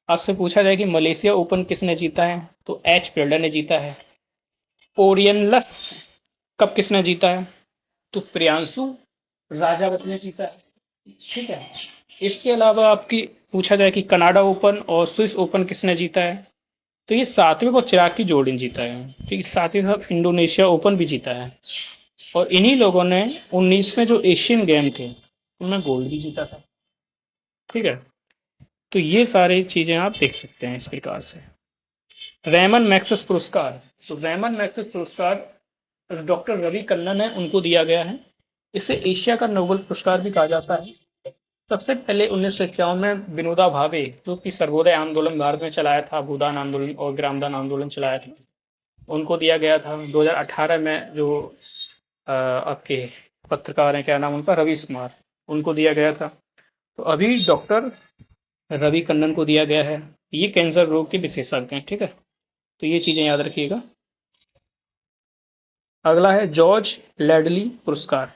आपसे पूछा जाए कि मलेशिया ओपन किसने जीता है, तो एच पिल्डर ने जीता है। ओरियनलस कप किसने जीता है, तो प्रियांशु राजावत ने जीता है, ठीक है। इसके अलावा आपकी पूछा जाए कि कनाडा ओपन और स्विस ओपन किसने जीता है, तो ये सात्विक और चिराग की जोड़ी ने जीता है, ठीक है। साथ ही साथ इंडोनेशिया ओपन भी जीता है, और इन्हीं लोगों ने 19वें जो एशियन गेम थे उनमें गोल्ड भी जीता था, ठीक है। तो ये सारी चीजें आप देख सकते हैं इस प्रकार से। रैमन मैक्सस पुरस्कार, तो रैमन मैक्सस पुरस्कार डॉक्टर रवि कन्नन है उनको दिया गया है, इसे एशिया का नोबेल पुरस्कार भी कहा जाता है। सबसे पहले 1951 में विनोबा भावे, जो कि सर्वोदय आंदोलन भारत में चलाया था, भूदान आंदोलन और ग्रामदान आंदोलन चलाया था, उनको दिया गया था। 2018 में जो आपके पत्रकार हैं, क्या नाम उनका, रवीश कुमार, उनको दिया गया था। तो अभी डॉक्टर रवि कन्नन को दिया गया है। ये कैंसर रोग के विशेषज्ञ हैं, ठीक है। तो ये चीजें याद रखिएगा। अगला है जॉर्ज लैडली पुरस्कार।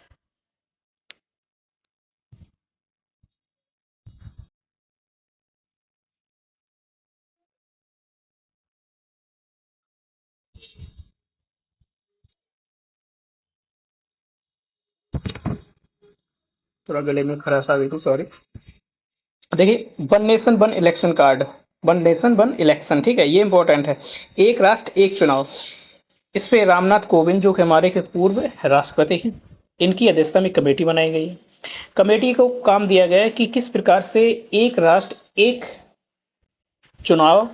थोड़ा गले में खराश आ गई थी, सॉरी। देखिए, one nation one election card, one nation one election, ठीक है, ये इंपॉर्टेंट है। एक राष्ट्र एक चुनाव, इस पे रामनाथ कोविंद, जो कि हमारे के पूर्व राष्ट्रपति हैं, इनकी अध्यक्षता में कमेटी बनाई गई है। कमेटी को काम दिया गया है कि किस प्रकार से एक राष्ट्र एक चुनाव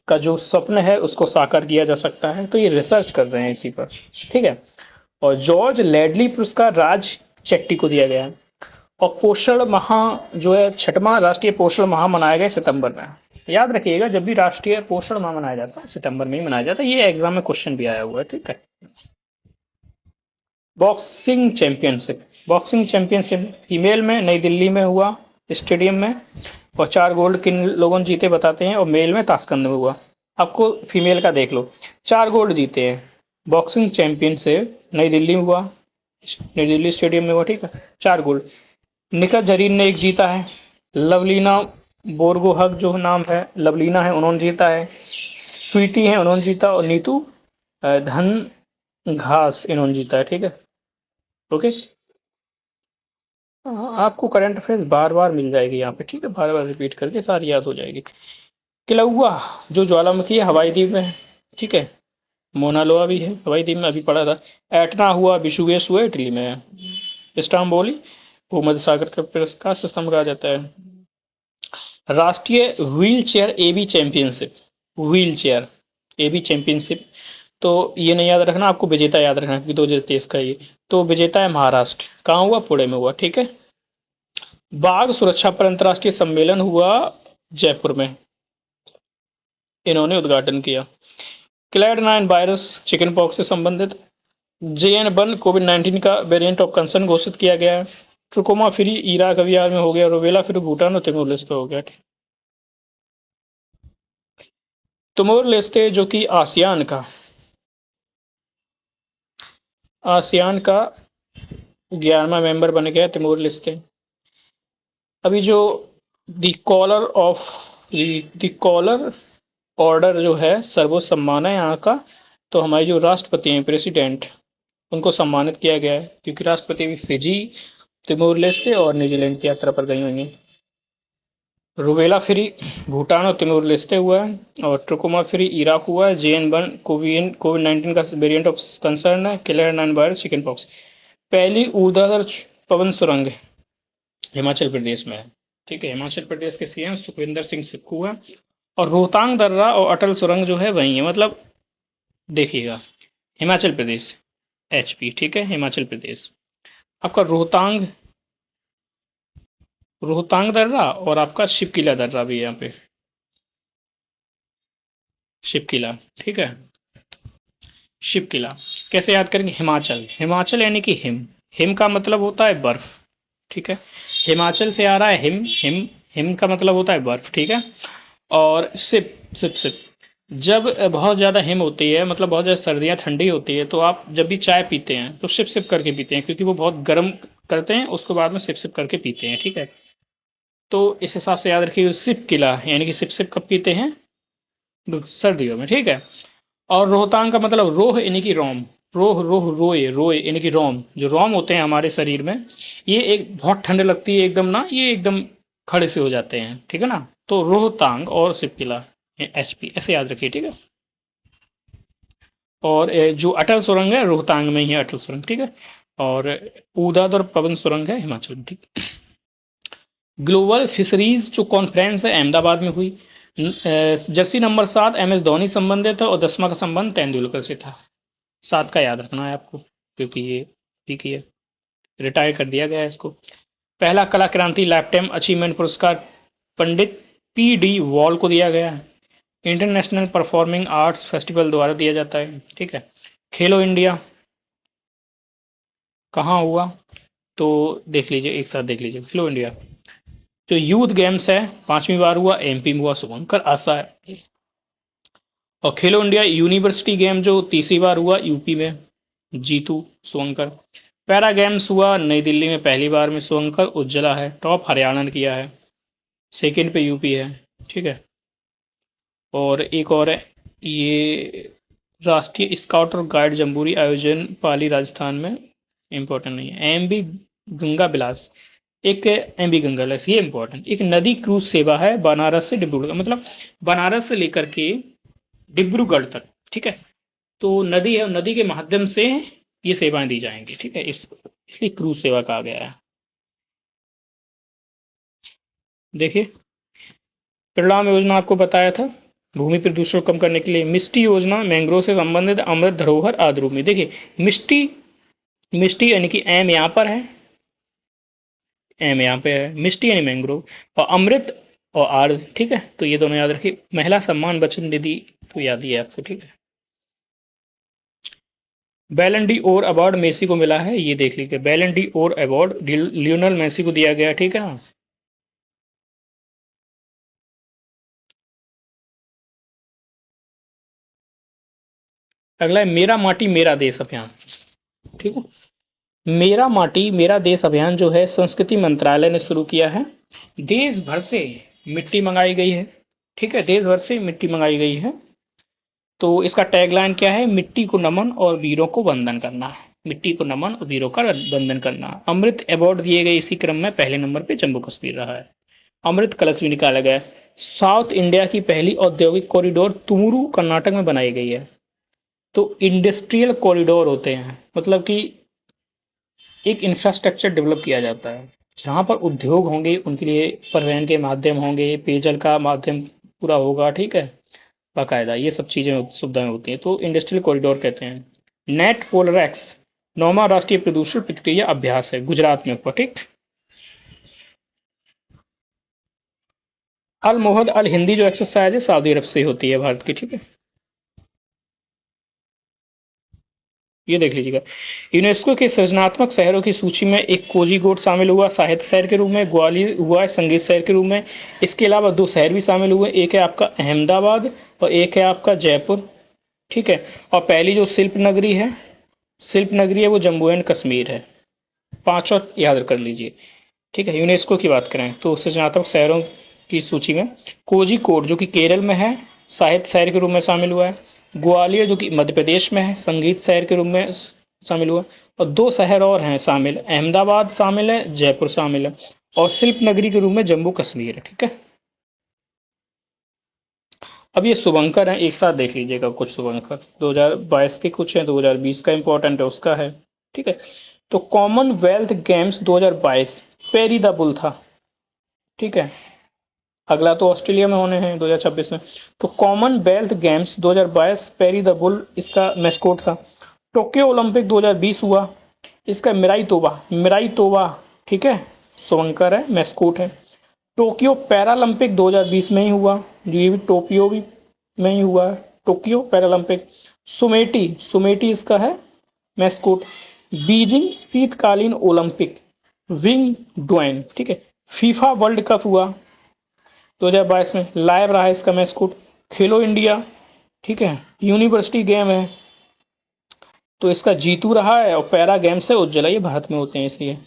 का जो स्वप्न है उसको साकार किया जा सकता है। तो ये रिसर्च कर रहे हैं इसी पर, ठीक है। और जॉर्ज लैडली पुरस्कार राज चेट्टी को दिया गया है। और पोषण माह जो है, छठवां राष्ट्रीय पोषण माह मनाया गया सितंबर में। याद रखिएगा, जब भी राष्ट्रीय पोषण माह मनाया जाता है सितंबर में ही मनाया जाता है। ये एग्जाम में क्वेश्चन भी आया हुआ है, ठीक है। Boxing championship, boxing championship female में नई दिल्ली में हुआ, स्टेडियम में। और 4 गोल्ड किन लोगों ने जीते बताते हैं। और मेल में ताशकंद में हुआ। आपको फीमेल का देख लो, 4 गोल्ड जीते हैं। बॉक्सिंग चैंपियनशिप नई दिल्ली में हुआ, नई दिल्ली स्टेडियम में हुआ, ठीक है। 4 गोल्ड। निखत जरीन ने एक जीता है। लवलीना बोरगोहक जो नाम है, लवलीना है, उन्होंने जीता है। स्वीटी है, उन्होंने जीता। और नीतू धन घास, इन्होंने जीता है, ठीक है। ओके। आपको करंट अफेयर्स बार बार मिल जाएगी यहाँ पे, ठीक है, बार बार रिपीट करके सारी याद हो जाएगी। किलौआ जो ज्वालामुखी है हवाई द्वीप में, ठीक है। मोनालोआ भी है हवाई द्वीप में, अभी पढ़ा था। एटना हुआ विषुवेश हुआ इटली में। इस्तांबुल भूमध्य सागर का प्रकाश स्तंभ कहा जाता है। राष्ट्रीय wheelchair AB championship, wheelchair AB championship, तो ये नहीं याद रखना, आपको विजेता याद रखना कि 2023 का ये। तो विजेता है महाराष्ट्र। कहाँ हुआ? पुणे में हुआ, ठीक है। बाघ सुरक्षा पर अंतर्राष्ट्रीय सम्मेलन हुआ जयपुर में, इन्होंने उद्घाटन किया। क्लैड 9 वायरस चिकन पॉक्स से संबंधित JN1 कोविड-19 का वेरिएंट ऑफ कंसर्न घोषित किया गया है। ट्रुकोमा फ्री इराक अभी में हो गया। रुबेला फ्री भूटान और तिमोर लेस्ते हो गया। तिमोर लेस्ते जो कि आसियान का 11वां मेंबर बन गया तिमोर लेस्ते। अभी जो the collar of the collar order जो है, सर्वोच्च सम्मान है यहाँ का। तो हमारे जो राष्ट्रपति हैं, प्रेसिडेंट, उनको सम्मानित किया गया है, क्योंकि राष्ट्रपति भी फिजी, तिमोर लेस्टे और न्यूजीलैंड की यात्रा पर गई हुई हैं। रुबेला फ्री भूटान और तिमोर लेस्टे हुआ है। और ट्रुकोमा फ्री इराक हुआ है। JN1 कोविड-19 का वेरिएंट ऑफ कंसर्न है। Killer 9 virus chicken pox. पहली ऊर्ध्वाधर पवन सुरंग हिमाचल प्रदेश में है, ठीक है। हिमाचल प्रदेश के CM सुखविंदर सिंह सुक्खू है। और रोहतांग दर्रा और अटल सुरंग जो है वही है, मतलब देखिएगा, हिमाचल प्रदेश HP, ठीक है, हिमाचल प्रदेश। आपका रोहतांग दर्रा और आपका शिवकिला दर्रा भी है यहाँ पे, शिवकिला, ठीक है। शिवकिला कैसे याद करेंगे? हिमाचल, हिमाचल यानी कि हिम, हिम का मतलब होता है बर्फ, ठीक है। हिमाचल से आ रहा है हिम, हिम हिम का मतलब होता है बर्फ, ठीक है। और सिप सिप सिप, जब बहुत ज़्यादा हिम होती है, मतलब बहुत ज़्यादा सर्दियाँ ठंडी होती है, तो आप जब भी चाय पीते हैं तो सिप सिप करके पीते हैं, क्योंकि वो बहुत गर्म करते हैं, उसके बाद में सिप सिप करके पीते हैं, ठीक है। तो इस हिसाब से याद रखिए, सिप किला यानी कि सिप सिप कब पीते हैं? सर्दियों में, ठीक है। और रोहतांग का मतलब रोह यानी कि रोम, रोह रोह रोए रोए यानी कि रोम, जो रोम होते हैं हमारे शरीर में, ये एक बहुत ठंड लगती है एकदम ना, ये एकदम खड़े से हो जाते हैं, ठीक है ना। तो रोहतांग और सिपकिला HP ऐसे याद रखिए, ठीक है। और जो अटल सुरंग है रोहतांग में ही है, अटल सुरंग, ठीक है। और ऊदाद और पवन सुरंग है हिमाचल में, ठीक। ग्लोबल फिशरीज जो कॉन्फ्रेंस है अहमदाबाद में हुई। जर्सी नंबर 7 MS धोनी संबंधित है। और 10वां का संबंध तेंदुलकर से था। 7 का याद रखना है आपको, क्योंकि ये ठीक ही है। रिटायर कर दिया गया है इसको। पहला कला क्रांति लाइफ अचीवमेंट पुरस्कार पंडित पी.डी. वॉल को दिया गया है। इंटरनेशनल परफॉर्मिंग आर्ट्स फेस्टिवल द्वारा दिया जाता है। ठीक है। खेलो इंडिया कहाँ हुआ, तो देख लीजिए, एक साथ देख लीजिए। खेलो इंडिया जो यूथ गेम्स है 5वीं बार हुआ, एमपी में हुआ, शुभंकर आशा है। और खेलो इंडिया यूनिवर्सिटी गेम जो 3री बार हुआ यूपी में, जीतू शुभंकर। पैरा गेम्स हुआ नई दिल्ली में पहली बार में, शुभंकर उज्ज्वला है। टॉप हरियाणा ने किया है, सेकंड पे यूपी है। ठीक है। और एक और है, ये राष्ट्रीय स्काउट और गाइड जम्बूरी आयोजन पाली राजस्थान में, इंपॉर्टेंट नहीं है। एमबी गंगा बिलास, एक एमबी गंगा बिलास, ये इंपॉर्टेंट। एक नदी क्रूज सेवा है बनारस से डिब्रूगढ़, मतलब बनारस से लेकर के डिब्रूगढ़ तक। ठीक है। तो नदी है, नदी के माध्यम से ये सेवाएं दी जाएंगी। ठीक है। इसलिए क्रूज सेवा कहा गया है। देखिए, परिणाम योजना आपको बताया था, भूमि प्रदूषण कम करने के लिए। मिष्टी योजना मैंग्रोव से संबंधित अमृत धरोहर आदि रूप में। देखिए, मिष्टी, मिष्टी यानी कि एम यहाँ पर है, एम यहाँ पे है, मिष्टी यानी मैंग्रोव, और अमृत और आर। ठीक है। तो ये दोनों याद रखिए। महिला सम्मान बचत निधि तो याद ही है आपको। ठीक है। बैलन डी और अवार्ड मेसी को मिला है, ये देख लीजिए। बैलन डी और अवार्ड लियोनल मेसी को दिया गया। ठीक है ना। अगला है मेरा माटी मेरा देश अभियान। ठीक है। मेरा माटी मेरा देश अभियान जो है संस्कृति मंत्रालय ने शुरू किया है। देश भर से मिट्टी मंगाई गई है। ठीक है। देश भर से मिट्टी मंगाई गई है। तो इसका टैगलाइन क्या है, मिट्टी को नमन और वीरों को वंदन करना। मिट्टी को नमन और वीरों का वंदन करना। अमृत अवार्ड दिए गए इसी क्रम में पहले नंबर पे जम्मू कश्मीर रहा है। अमृत कलश भी निकाला गया। साउथ इंडिया की पहली औद्योगिक कॉरिडोर तुमरू कर्नाटक में बनाई गई है। तो इंडस्ट्रियल कॉरिडोर होते हैं, मतलब कि एक इंफ्रास्ट्रक्चर डेवलप किया जाता है जहाँ पर उद्योग होंगे, उनके लिए परिवहन के माध्यम होंगे, पेयजल का माध्यम पूरा होगा। ठीक है। बाकायदा ये सब चीज़ें सुविधाएं होती हैं, तो इंडस्ट्रियल कॉरिडोर कहते हैं। नेट पोलरैक्स 9वां राष्ट्रीय प्रदूषण प्रतिक्रिया अभ्यास है गुजरात में हुआ। ठीक। अल मोहद अल हिंदी जो एक्सरसाइज है सऊदी अरब से होती है भारत की। ठीक है। ये देख लीजिएगा। यूनेस्को के सृजनात्मक शहरों की सूची में एक कोझीकोड शामिल हुआ साहित्य शहर के रूप में, ग्वालियर हुआ है संगीत शहर के रूप में। इसके अलावा 2 शहर भी शामिल हुए, एक है आपका अहमदाबाद और एक है आपका जयपुर। ठीक है। और पहली जो शिल्प नगरी है, शिल्प नगरी है, वो जम्मू एंड कश्मीर है। पांचों याद कर लीजिए। ठीक है। यूनेस्को की बात करें तो सृजनात्मक शहरों की सूची में कोझीकोड जो कि केरल में है, साहित्य शहर के रूप में शामिल हुआ है। ग्वालियर जो कि मध्य प्रदेश में है, संगीत शहर के रूप में शामिल हुआ। और 2 शहर और हैं शामिल, अहमदाबाद शामिल है, जयपुर शामिल है, और शिल्प नगरी के रूप में जम्मू कश्मीर है। ठीक है। अब ये शुभंकर हैं, एक साथ देख लीजिएगा। कुछ शुभंकर 2022 के कुछ हैं, 2020 का इंपॉर्टेंट है उसका है। ठीक है। तो Commonwealth games 2022 peri the bull था। ठीक है। अगला तो ऑस्ट्रेलिया में होने हैं 2026 में। तो Commonwealth games 2022 peri the bull इसका मैस्कोट था। टोक्यो ओलंपिक 2020 हुआ, इसका मिराई तोबा। ठीक है। शुभंकर है, मैस्कोट है। टोक्यो पैरालंपिक 2020 में ही हुआ, जो ये भी टोक्यो भी में ही हुआ है, टोक्यो पैरालंपिक। सुमेटी सुमेटी इसका है मैस्कोट। बीजिंग शीतकालीन ओलंपिक विंग डुएन। ठीक है। फीफा वर्ल्ड कप हुआ 2022 में, लाइव रहा इसका मैस्कोट। खेलो इंडिया, ठीक है, यूनिवर्सिटी गेम है तो इसका जीतू रहा है, और पैरा गेम्स है उज्ज्वला, ये भारत में होते हैं इसलिए।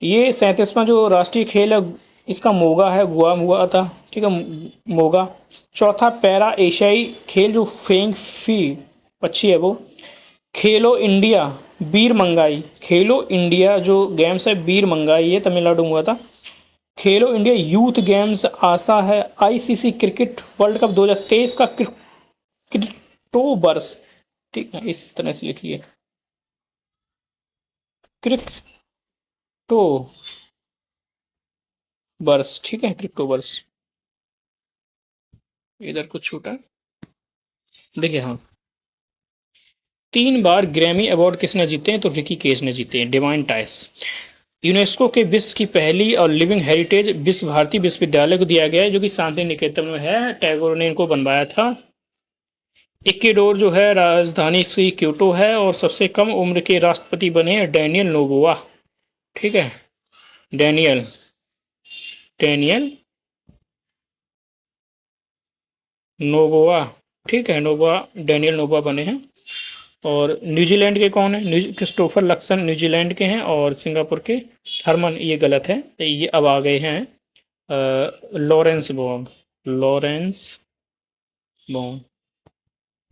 ये 37वां जो राष्ट्रीय खेल है इसका मोगा है, गोवा में हुआ था। ठीक है। मोगा। चौथा पैरा एशियाई खेल जो फेंग फी पक्षी है वो। खेलो इंडिया वीर मंगाई, खेलो इंडिया जो गेम्स है वीर मंगाई, ये तमिलनाडु में हुआ था। खेलो इंडिया यूथ गेम्स आशा है। आईसीसी क्रिकेट वर्ल्ड कप 2023 का क्रिप्टोवर्स। ठीक है, इस तरह से लिखिए, क्रिप्टो वर्ष। ठीक है। क्रिप्टो वर्ष। इधर कुछ छूटा, देखिए हाँ, 3 बार ग्रैमी अवार्ड किसने जीते हैं? तो रिकी केज ने जीते हैं। डिवाइन टाइस। यूनेस्को के विश्व की पहली और लिविंग हेरिटेज विश्व भारती विश्वविद्यालय को दिया गया है, जो कि शांति निकेतन में है। टैगोर ने इनको बनवाया था। इक्वाडोर जो है राजधानी सी क्योटो है, और सबसे कम उम्र के राष्ट्रपति बने डैनियल नोबोआ। ठीक है, डैनियल डैनियल नोबोआ। ठीक है, नोबोआ, डैनियल नोबोआ बने हैं। और न्यूजीलैंड के कौन है? क्रिस्टोफर लक्सन न्यूजीलैंड के हैं, और सिंगापुर के हरमन, ये गलत है, ये अब आ गए हैं लॉरेंस बोंग। लॉरेंस बोंग,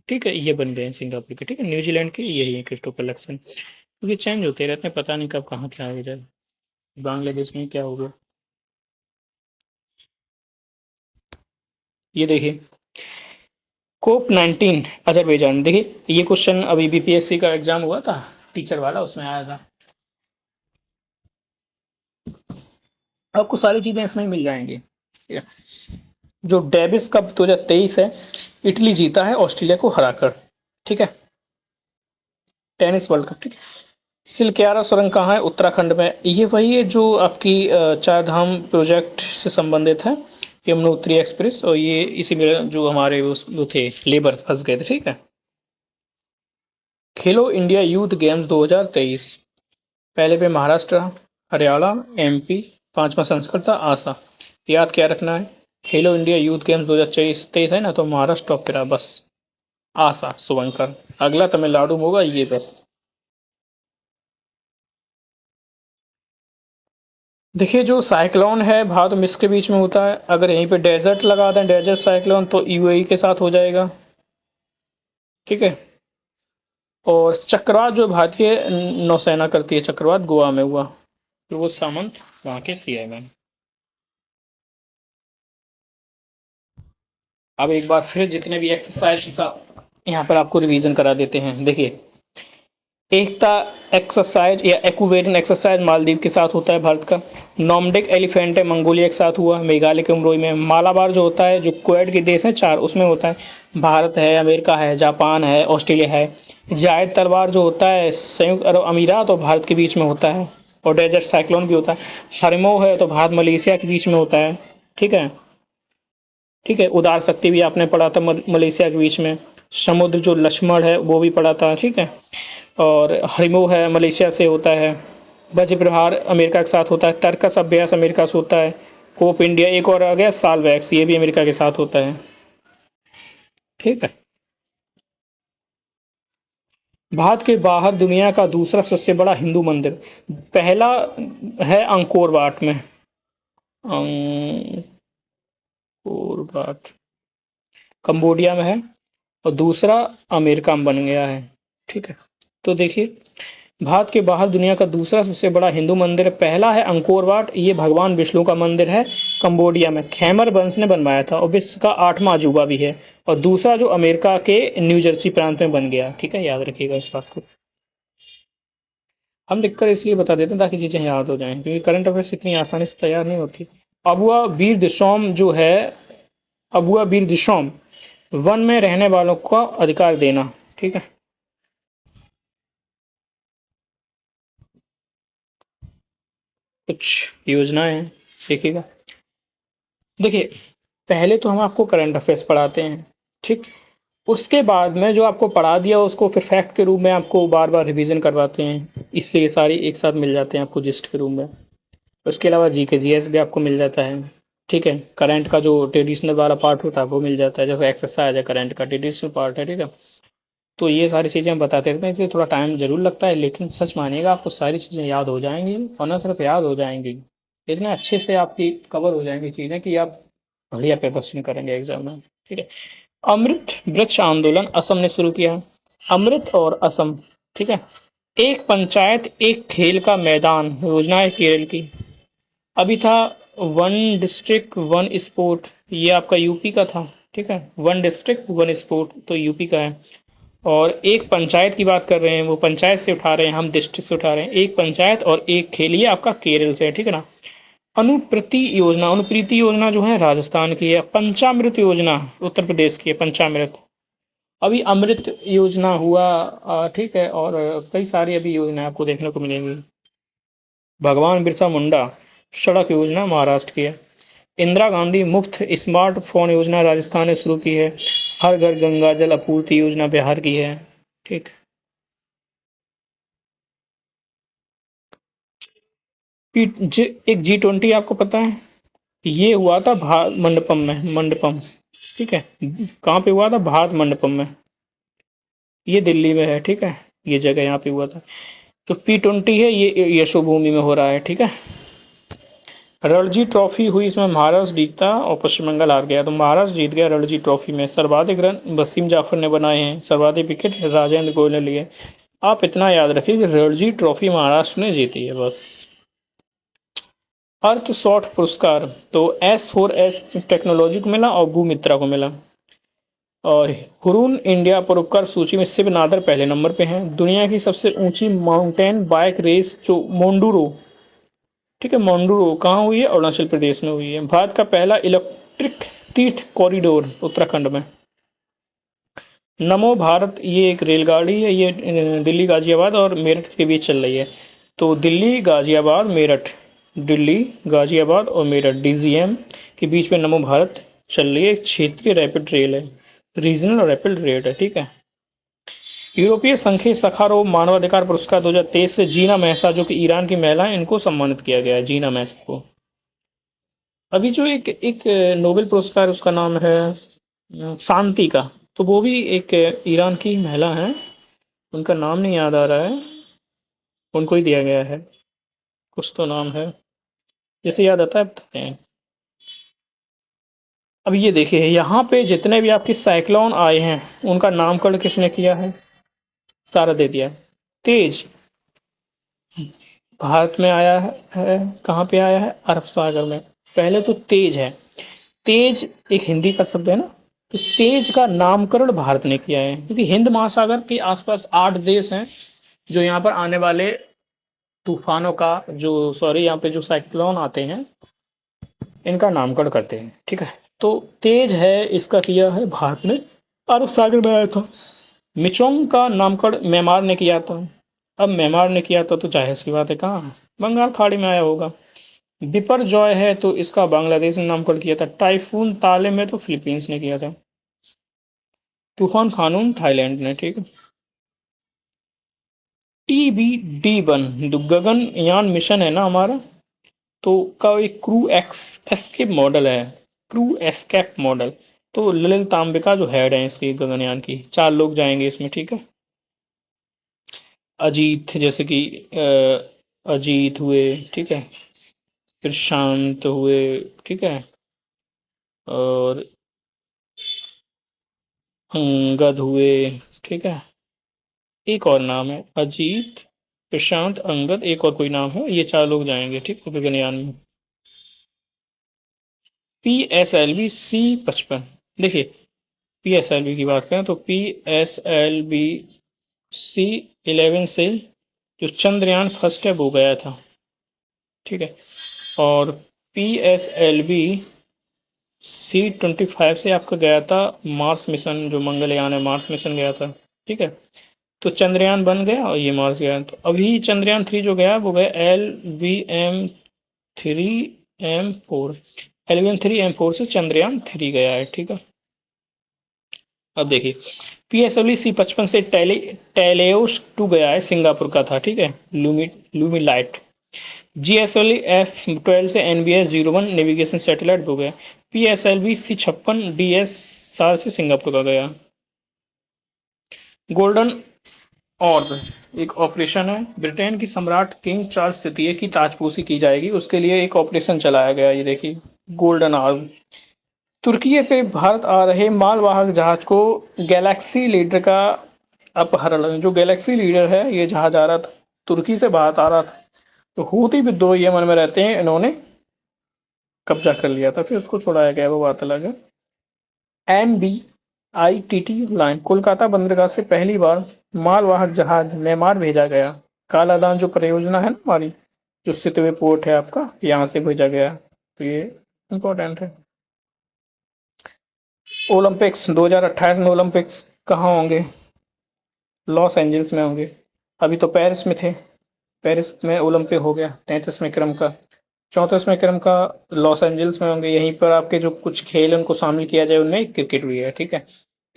ठीक है, ये बन गए हैं सिंगापुर के। ठीक है, न्यूजीलैंड के यही है क्रिस्टोफर लक्सन। क्योंकि चेंज होते रहते हैं, पता नहीं कब कहाँ क्या हो जाए। बांग्लादेश में क्या हो गया, ये देखिए। कोप 19 अजरबैजान। देखिए ये क्वेश्चन अभी बीपीएससी का एग्जाम हुआ था, टीचर वाला, उसमें आया था। आपको सारी चीजें इसमें मिल जाएंगी। ठीक है। जो डेविस कप 2023 है, इटली जीता है ऑस्ट्रेलिया को हराकर। ठीक है, टेनिस वर्ल्ड कप। ठीक है। सिलक्यारा सुरंग कहाँ है? उत्तराखंड में। ये वही है जो आपकी चार धाम प्रोजेक्ट से संबंधित है, यमुनोत्री एक्सप्रेस, और ये इसी में जो हमारे वो थे लेबर फंस गए थे। ठीक है। खेलो इंडिया यूथ गेम्स 2023, पहले पे महाराष्ट्र, हरियाणा, एमपी, पांचवा संस्कृत था आशा। याद क्या रखना है? खेलो इंडिया यूथ गेम्स 2023 है ना, तो महाराष्ट्र टॉप पे रहा बस। आशा शुभंकर। अगला तमिलनाडु में होगा ये बस। देखिए जो साइक्लोन है भारत और मिस्र के बीच में होता है, अगर यहीं पे डेजर्ट लगा दें, डेजर्ट साइक्लोन, तो यूएई के साथ हो जाएगा। ठीक है। और चक्रवात जो भारतीय नौसेना करती है, चक्रवात गोवा में हुआ, तो वो सामंत वहाँ के सीएम है। अब एक बार फिर जितने भी एक्सरसाइज का यहाँ पर आपको रिवीजन करा देते हैं। देखिए, एकता एक्सरसाइज या एक्वेरियन एक्सरसाइज मालदीव के साथ होता है भारत का। नॉर्डिक एलिफेंट है मंगोलिया के साथ हुआ, मेघालय के उमरोई में। मालाबार जो होता है, जो क्वेड के देश हैं 4, उसमें होता है। भारत है, अमेरिका है, जापान है, ऑस्ट्रेलिया है। जायद तलवार जो होता है संयुक्त अरब अमीरात और भारत के बीच में होता है। और डेजर्ट साइक्लोन भी होता है। हरमो है तो भारत मलेशिया के बीच में होता है। ठीक है। ठीक है, उदार शक्ति भी आपने पढ़ा था मलेशिया के बीच में। समुद्र जो लक्ष्मण है वो भी पढ़ा था। ठीक है। और हरिमो है मलेशिया से होता है। वज्र प्रहार अमेरिका के साथ होता है। तर्कस अभ्यास अमेरिका से होता है। कोप इंडिया एक और आ गया, सालवैक्स, ये भी अमेरिका के साथ होता है। ठीक है। भारत के बाहर दुनिया का दूसरा सबसे बड़ा हिंदू मंदिर, पहला है अंकोर वाट में। अंकोर वाट कंबोडिया में है, और दूसरा अमेरिका में बन गया है। ठीक है। तो देखिए, भारत के बाहर दुनिया का दूसरा सबसे बड़ा हिंदू मंदिर, पहला है अंकोर वाट, ये भगवान विष्णु का मंदिर है, कंबोडिया में खैमर वंश ने बनवाया था, और विश्व का 8वां अजूबा भी है। और दूसरा जो अमेरिका के न्यू जर्सी प्रांत में बन गया। ठीक है, याद रखिएगा इस बात को। हम लिखकर इसलिए बता देते हैं ताकि चीजें याद हो जाएं, क्योंकि करंट अफेयर्स इतनी आसानी से तैयार नहीं होती। अबुआ बीर दिसोम जो है, अबुआ बीर दिसोम, वन में रहने वालों का अधिकार देना। ठीक है। कुछ योजनाएं हैं, देखिएगा। देखिए, पहले तो हम आपको करंट अफेयर्स पढ़ाते हैं। ठीक। उसके बाद में जो आपको पढ़ा दिया उसको फिर फैक्ट के रूप में आपको बार बार रिवीजन करवाते हैं, इसलिए सारी एक साथ मिल जाते हैं आपको जिस्ट के रूप में। उसके अलावा जीके जीएस भी आपको मिल जाता है। ठीक है। करंट का जो ट्रेडिशनल वाला पार्ट होता है वो मिल जाता है, जैसे एक्सरसाइज है, करंट का ट्रेडिशनल पार्ट है। ठीक है। तो ये सारी चीज़ें हम बताते रहते हैं, इसलिए थोड़ा टाइम जरूर लगता है, लेकिन सच मानिएगा आपको सारी चीज़ें याद हो जाएंगी, और न सिर्फ याद हो जाएंगी, इतने अच्छे से आपकी कवर हो जाएंगी चीज़ें कि आप बढ़िया प्रदर्शन करेंगे एग्जाम में। ठीक है। अमृत वृक्ष आंदोलन असम ने शुरू किया है। अमृत और असम। ठीक है। एक पंचायत एक खेल का मैदान योजना है केरल की। अभी था वन डिस्ट्रिक्ट वन स्पोर्ट, ये आपका यूपी का था। ठीक है। वन डिस्ट्रिक्ट वन स्पोर्ट तो यूपी का है। और एक पंचायत की बात कर रहे हैं, वो पंचायत से उठा रहे हैं, हम डिस्ट्रिक्ट से उठा रहे हैं। एक पंचायत और एक खेल, ये आपका केरल से है। ठीक है ना। अनुप्रीति योजना जो है राजस्थान की है। पंचामृत योजना उत्तर प्रदेश की है, पंचामृत। अभी अमृत योजना हुआ, ठीक है, और कई सारी अभी योजना आपको देखने को मिलेंगी। भगवान बिरसा मुंडा सड़क योजना महाराष्ट्र की है। इंदिरा गांधी मुफ्त स्मार्टफोन योजना राजस्थान ने शुरू की है। हर घर गंगा जल आपूर्ति योजना बिहार की है। ठीक। एक G20 आपको पता है, ये हुआ था मंडपम में, मंडपम। ठीक है, कहाँ पे हुआ था? भारत मंडपम में, ये दिल्ली में है। ठीक है, ये जगह यहाँ पे हुआ था। तो P20 है, ये यशोभूमि में हो रहा है। ठीक है, रणजी ट्रॉफी हुई, इसमें महाराष्ट्र जीता और पश्चिम बंगाल हार गया। तो महाराष्ट्र जीत गया रणजी ट्रॉफी में। सर्वाधिक रन वसीम जाफर ने बनाए हैं, सर्वाधिक विकेट राजेंद्र गोयल ने लिए। आप इतना याद रखिए कि रणजी ट्रॉफी महाराष्ट्र ने जीती है बस। अर्थ शॉट पुरस्कार तो S4S टेक्नोलॉजी को मिला और भूमित्रा को मिला। और हुरून इंडिया पुरस्कार सूची में शिव नादर पहले नंबर पे हैं। दुनिया की सबसे ऊंची माउंटेन बाइक रेस जो मोंडूरो, ठीक है, मोंडूरो कहाँ हुई है? अरुणाचल प्रदेश में हुई है। भारत का पहला इलेक्ट्रिक तीर्थ कॉरिडोर उत्तराखंड में। नमो भारत ये एक रेलगाड़ी है, ये दिल्ली गाजियाबाद और मेरठ के बीच चल रही है। तो दिल्ली गाजियाबाद मेरठ, दिल्ली गाजियाबाद और मेरठ DGM के बीच में नमो भारत चल रही है। एक क्षेत्रीय रैपिड रेल है, रीजनल रैपिड रेल है। ठीक है, यूरोपीय संघ सखारोव मानवाधिकार पुरस्कार 2023 से जीना महसा, जो कि ईरान की महिला है, इनको सम्मानित किया गया है, जीना महसा को। अभी जो एक एक नोबेल पुरस्कार, उसका नाम है शांति का, तो वो भी एक ईरान की महिला है, उनका नाम नहीं याद आ रहा है, उनको ही दिया गया है। कुछ तो नाम है, जैसे याद आता है बताते हैं। अब ये देखिए, यहाँ पे जितने भी आपके साइक्लोन आए हैं उनका नामकरण किसने किया है? सारा दे दिया है। तेज भारत में आया है, कहाँ पे आया है? अरब सागर में। पहले तो तेज है, तेज एक हिंदी का शब्द है ना, तो तेज का नामकरण भारत ने किया है, क्योंकि हिंद महासागर के आसपास 8 देश हैं जो यहाँ पर आने वाले तूफानों का, जो सॉरी यहाँ पे जो साइक्लोन आते हैं, इनका नामकरण करते हैं। ठीक है, तो तेज है, इसका किया है भारत ने, अरब सागर में आया था। मिचोंग का नामकरण म्यांमार ने किया था। अब म्यांमार ने किया था तो जाहिर सी बात है कहाँ, बंगाल खाड़ी में आया होगा। बिपर जॉय है तो इसका बांग्लादेश ने नामकरण किया था। टाइफून ताले में तो फिलीपींस ने किया था। तूफान खानून थाईलैंड ने। ठीक है, TBD-1 जो गगनयान मिशन है ना हमारा, तो का एक क्रू एस्केप मॉडल है, क्रू एस्केप मॉडल। तो ललित तांबिका जो हेड है इसकी गगनयान की, 4 लोग जाएंगे इसमें। ठीक है, अजीत जैसे कि अजीत हुए, ठीक है, फिर शांत हुए, ठीक है, और अंगद हुए। ठीक है, एक और नाम है अजीत, प्रशांत, अंगद, एक और कोई नाम है, ये 4 लोग जाएंगे। ठीक है, गगनयान में। PSLV-C55, देखिए PSLV की बात करें तो PSLV-C11 से जो चंद्रयान फर्स्ट है वो गया था। ठीक है, और PSLV-C25 से आपका गया था मार्स मिशन, जो मंगलयान है, मार्स मिशन गया था। ठीक है, तो चंद्रयान बन गया और ये मार्स गया। तो अभी चंद्रयान 3 जो गया वो गया LVM-3M4, LVM-3M4 से चंद्रयान 3 गया है। ठीक है, अब देखिए PSLV-C55 से टेलेओस 2 गया है, सिंगापुर का था। ठीक है, लूमीलाइट। GSLV-F12 से NVS-01 नेविगेशन सैटेलाइट हो गया। PSLV-C56 DSR से सिंगापुर का गया। गोल्डन ऑर्ब एक ऑपरेशन है, ब्रिटेन की सम्राट किंग चार्ल्स तृतीय की ताजपोशी की जाएगी, उसके लिए एक ऑपरेशन चलाया गया। ये देखिए गोल्डन ऑर्ब। तुर्की से भारत आ रहे मालवाहक जहाज को गैलेक्सी लीडर का अपहरण। जो गैलेक्सी लीडर है, ये जहाज आ रहा था, तुर्की से भारत आ रहा था, तो हूती विद्रोह यमन में रहते हैं, इन्होंने कब्जा कर लिया था, फिर उसको छुड़ाया गया, वो बात अलग है। MBITT लाइन कोलकाता बंदरगाह से पहली बार मालवाहक जहाज म्यांमार भेजा गया। कालादान जो परियोजना है ना हमारी, जो सितवे पोर्ट है आपका, यहाँ से भेजा गया, तो ये इंपॉर्टेंट है। ओलंपिक्स 2028 में ओलंपिक्स कहाँ होंगे? लॉस एंजल्स में होंगे। अभी तो पेरिस में थे। पेरिस में ओलंपिक हो गया 33वें क्रम का। 34वें क्रम का लॉस एंजल्स में होंगे। यहीं पर आपके जो कुछ खेल हैं उनको शामिल किया जाए, उनमें क्रिकेट भी है। ठीक है,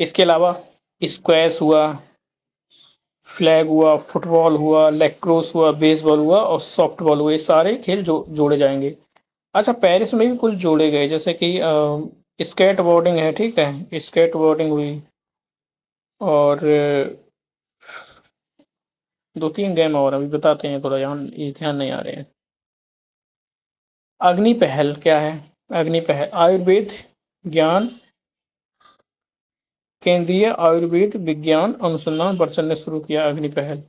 इसके अलावा स्क्वैश हुआ, फ्लैग हुआ, फुटबॉल हुआ, लैक्रोस हुआ, बेसबॉल हुआ और सॉफ्टबॉल हुआ, ये सारे खेल जोड़े जाएंगे। अच्छा, पेरिस में भी कुछ जोड़े गए, जैसे कि स्केट बोर्डिंग है। ठीक है, स्केट बोर्डिंग हुई और दो तीन गेम और अभी बताते हैं, थोड़ा ध्यान नहीं आ रहे हैं। अग्नि पहल क्या है? अग्नि पहल आयुर्वेद ज्ञान केंद्रीय आयुर्वेद विज्ञान अनुसंधान परिषद ने शुरू किया अग्नि पहल।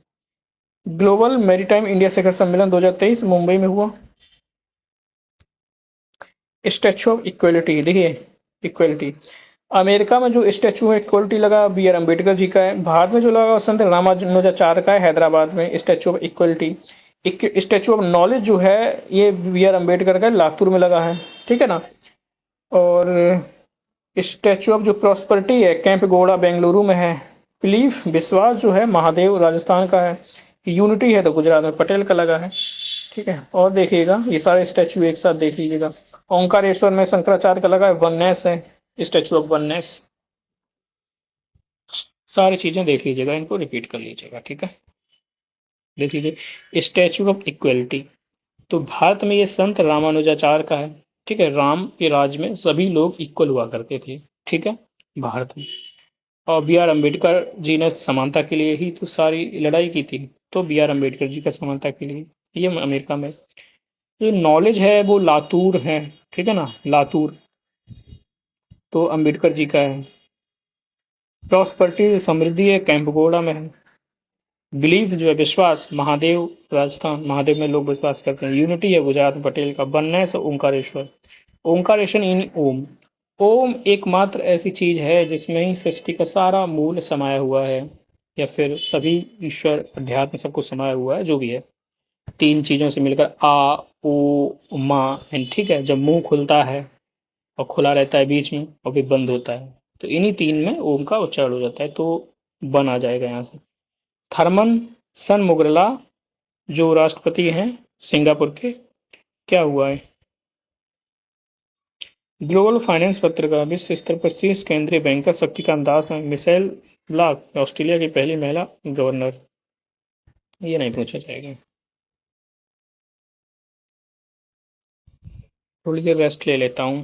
ग्लोबल मैरीटाइम इंडिया शिखर सम्मेलन 2023 मुंबई में हुआ। स्टैचू ऑफ इक्वलिटी, देखिए इक्वलिटी, अमेरिका में जो स्टैचू ऑफ इक्वलिटी लगा बी आर अम्बेडकर जी का है। भारत में जो लगा संत रामानुजाचार्य का है, हैदराबाद में statue of equality. Statue of knowledge जो है ये बी आर अम्बेडकर का लातूर में लगा है। ठीक है ना। और स्टैचू ऑफ जो प्रॉस्पेरिटी है कैंप गोड़ा बेंगलुरु में है। बिलीफ विश्वास जो है महादेव राजस्थान का है। यूनिटी है तो गुजरात में पटेल का लगा है। ठीक है, और देखिएगा ये सारे स्टैचू एक साथ देख लीजिएगा। ओंकारेश्वर में शंकराचार्य का लगा है, वननेस है, स्टैचू ऑफ वननेस। सारी चीजें देख लीजिएगा, इनको रिपीट कर लीजिएगा। ठीक है, देख लीजिए स्टैचू ऑफ इक्वलिटी। तो भारत में ये संत रामानुजाचार्य का है। ठीक है, राम के राज में सभी लोग इक्वल हुआ करते थे। ठीक है, भारत में। और बी आर अम्बेडकर जी ने समानता के लिए ही तो सारी लड़ाई की थी। तो बी आर अम्बेडकर जी का समानता के लिए, ये अमेरिका में। जो नॉलेज है वो लातूर है। ठीक है ना, लातूर तो अम्बेडकर जी का है। प्रॉस्पेरिटी समृद्धि है कैंपगोड़ा में है। बिलीफ जो है विश्वास महादेव राजस्थान, महादेव में लोग विश्वास करते हैं। यूनिटी है गुजरात में पटेल का। वननेस ओंकारेश्वर, ओंकारेशन इन ओम। ओम एकमात्र ऐसी चीज है जिसमें ही सृष्टि का सारा मूल समाया हुआ है, या फिर सभी ईश्वर अध्यात्म सब कुछ समाया हुआ है, जो भी है। तीन चीजों से मिलकर आ ओ मा एंड। ठीक है, जब मुंह खुलता है और खुला रहता है बीच में और फिर बंद होता है, तो इन्हीं तीन में ओम का उच्चारण हो जाता है, तो बन आ जाएगा यहाँ से। थर्मन सन मुगरला जो राष्ट्रपति हैं सिंगापुर के, क्या हुआ है? ग्लोबल फाइनेंस पत्रिका विश्व स्तर पर शीर्ष केंद्रीय बैंकर शक्तिकांत दास हैं। मिशेल ब्लॉक ऑस्ट्रेलिया की पहली महिला गवर्नर। ये नहीं पूछा जाएगा। थोड़ी देर रेस्ट ले लेता हूँ।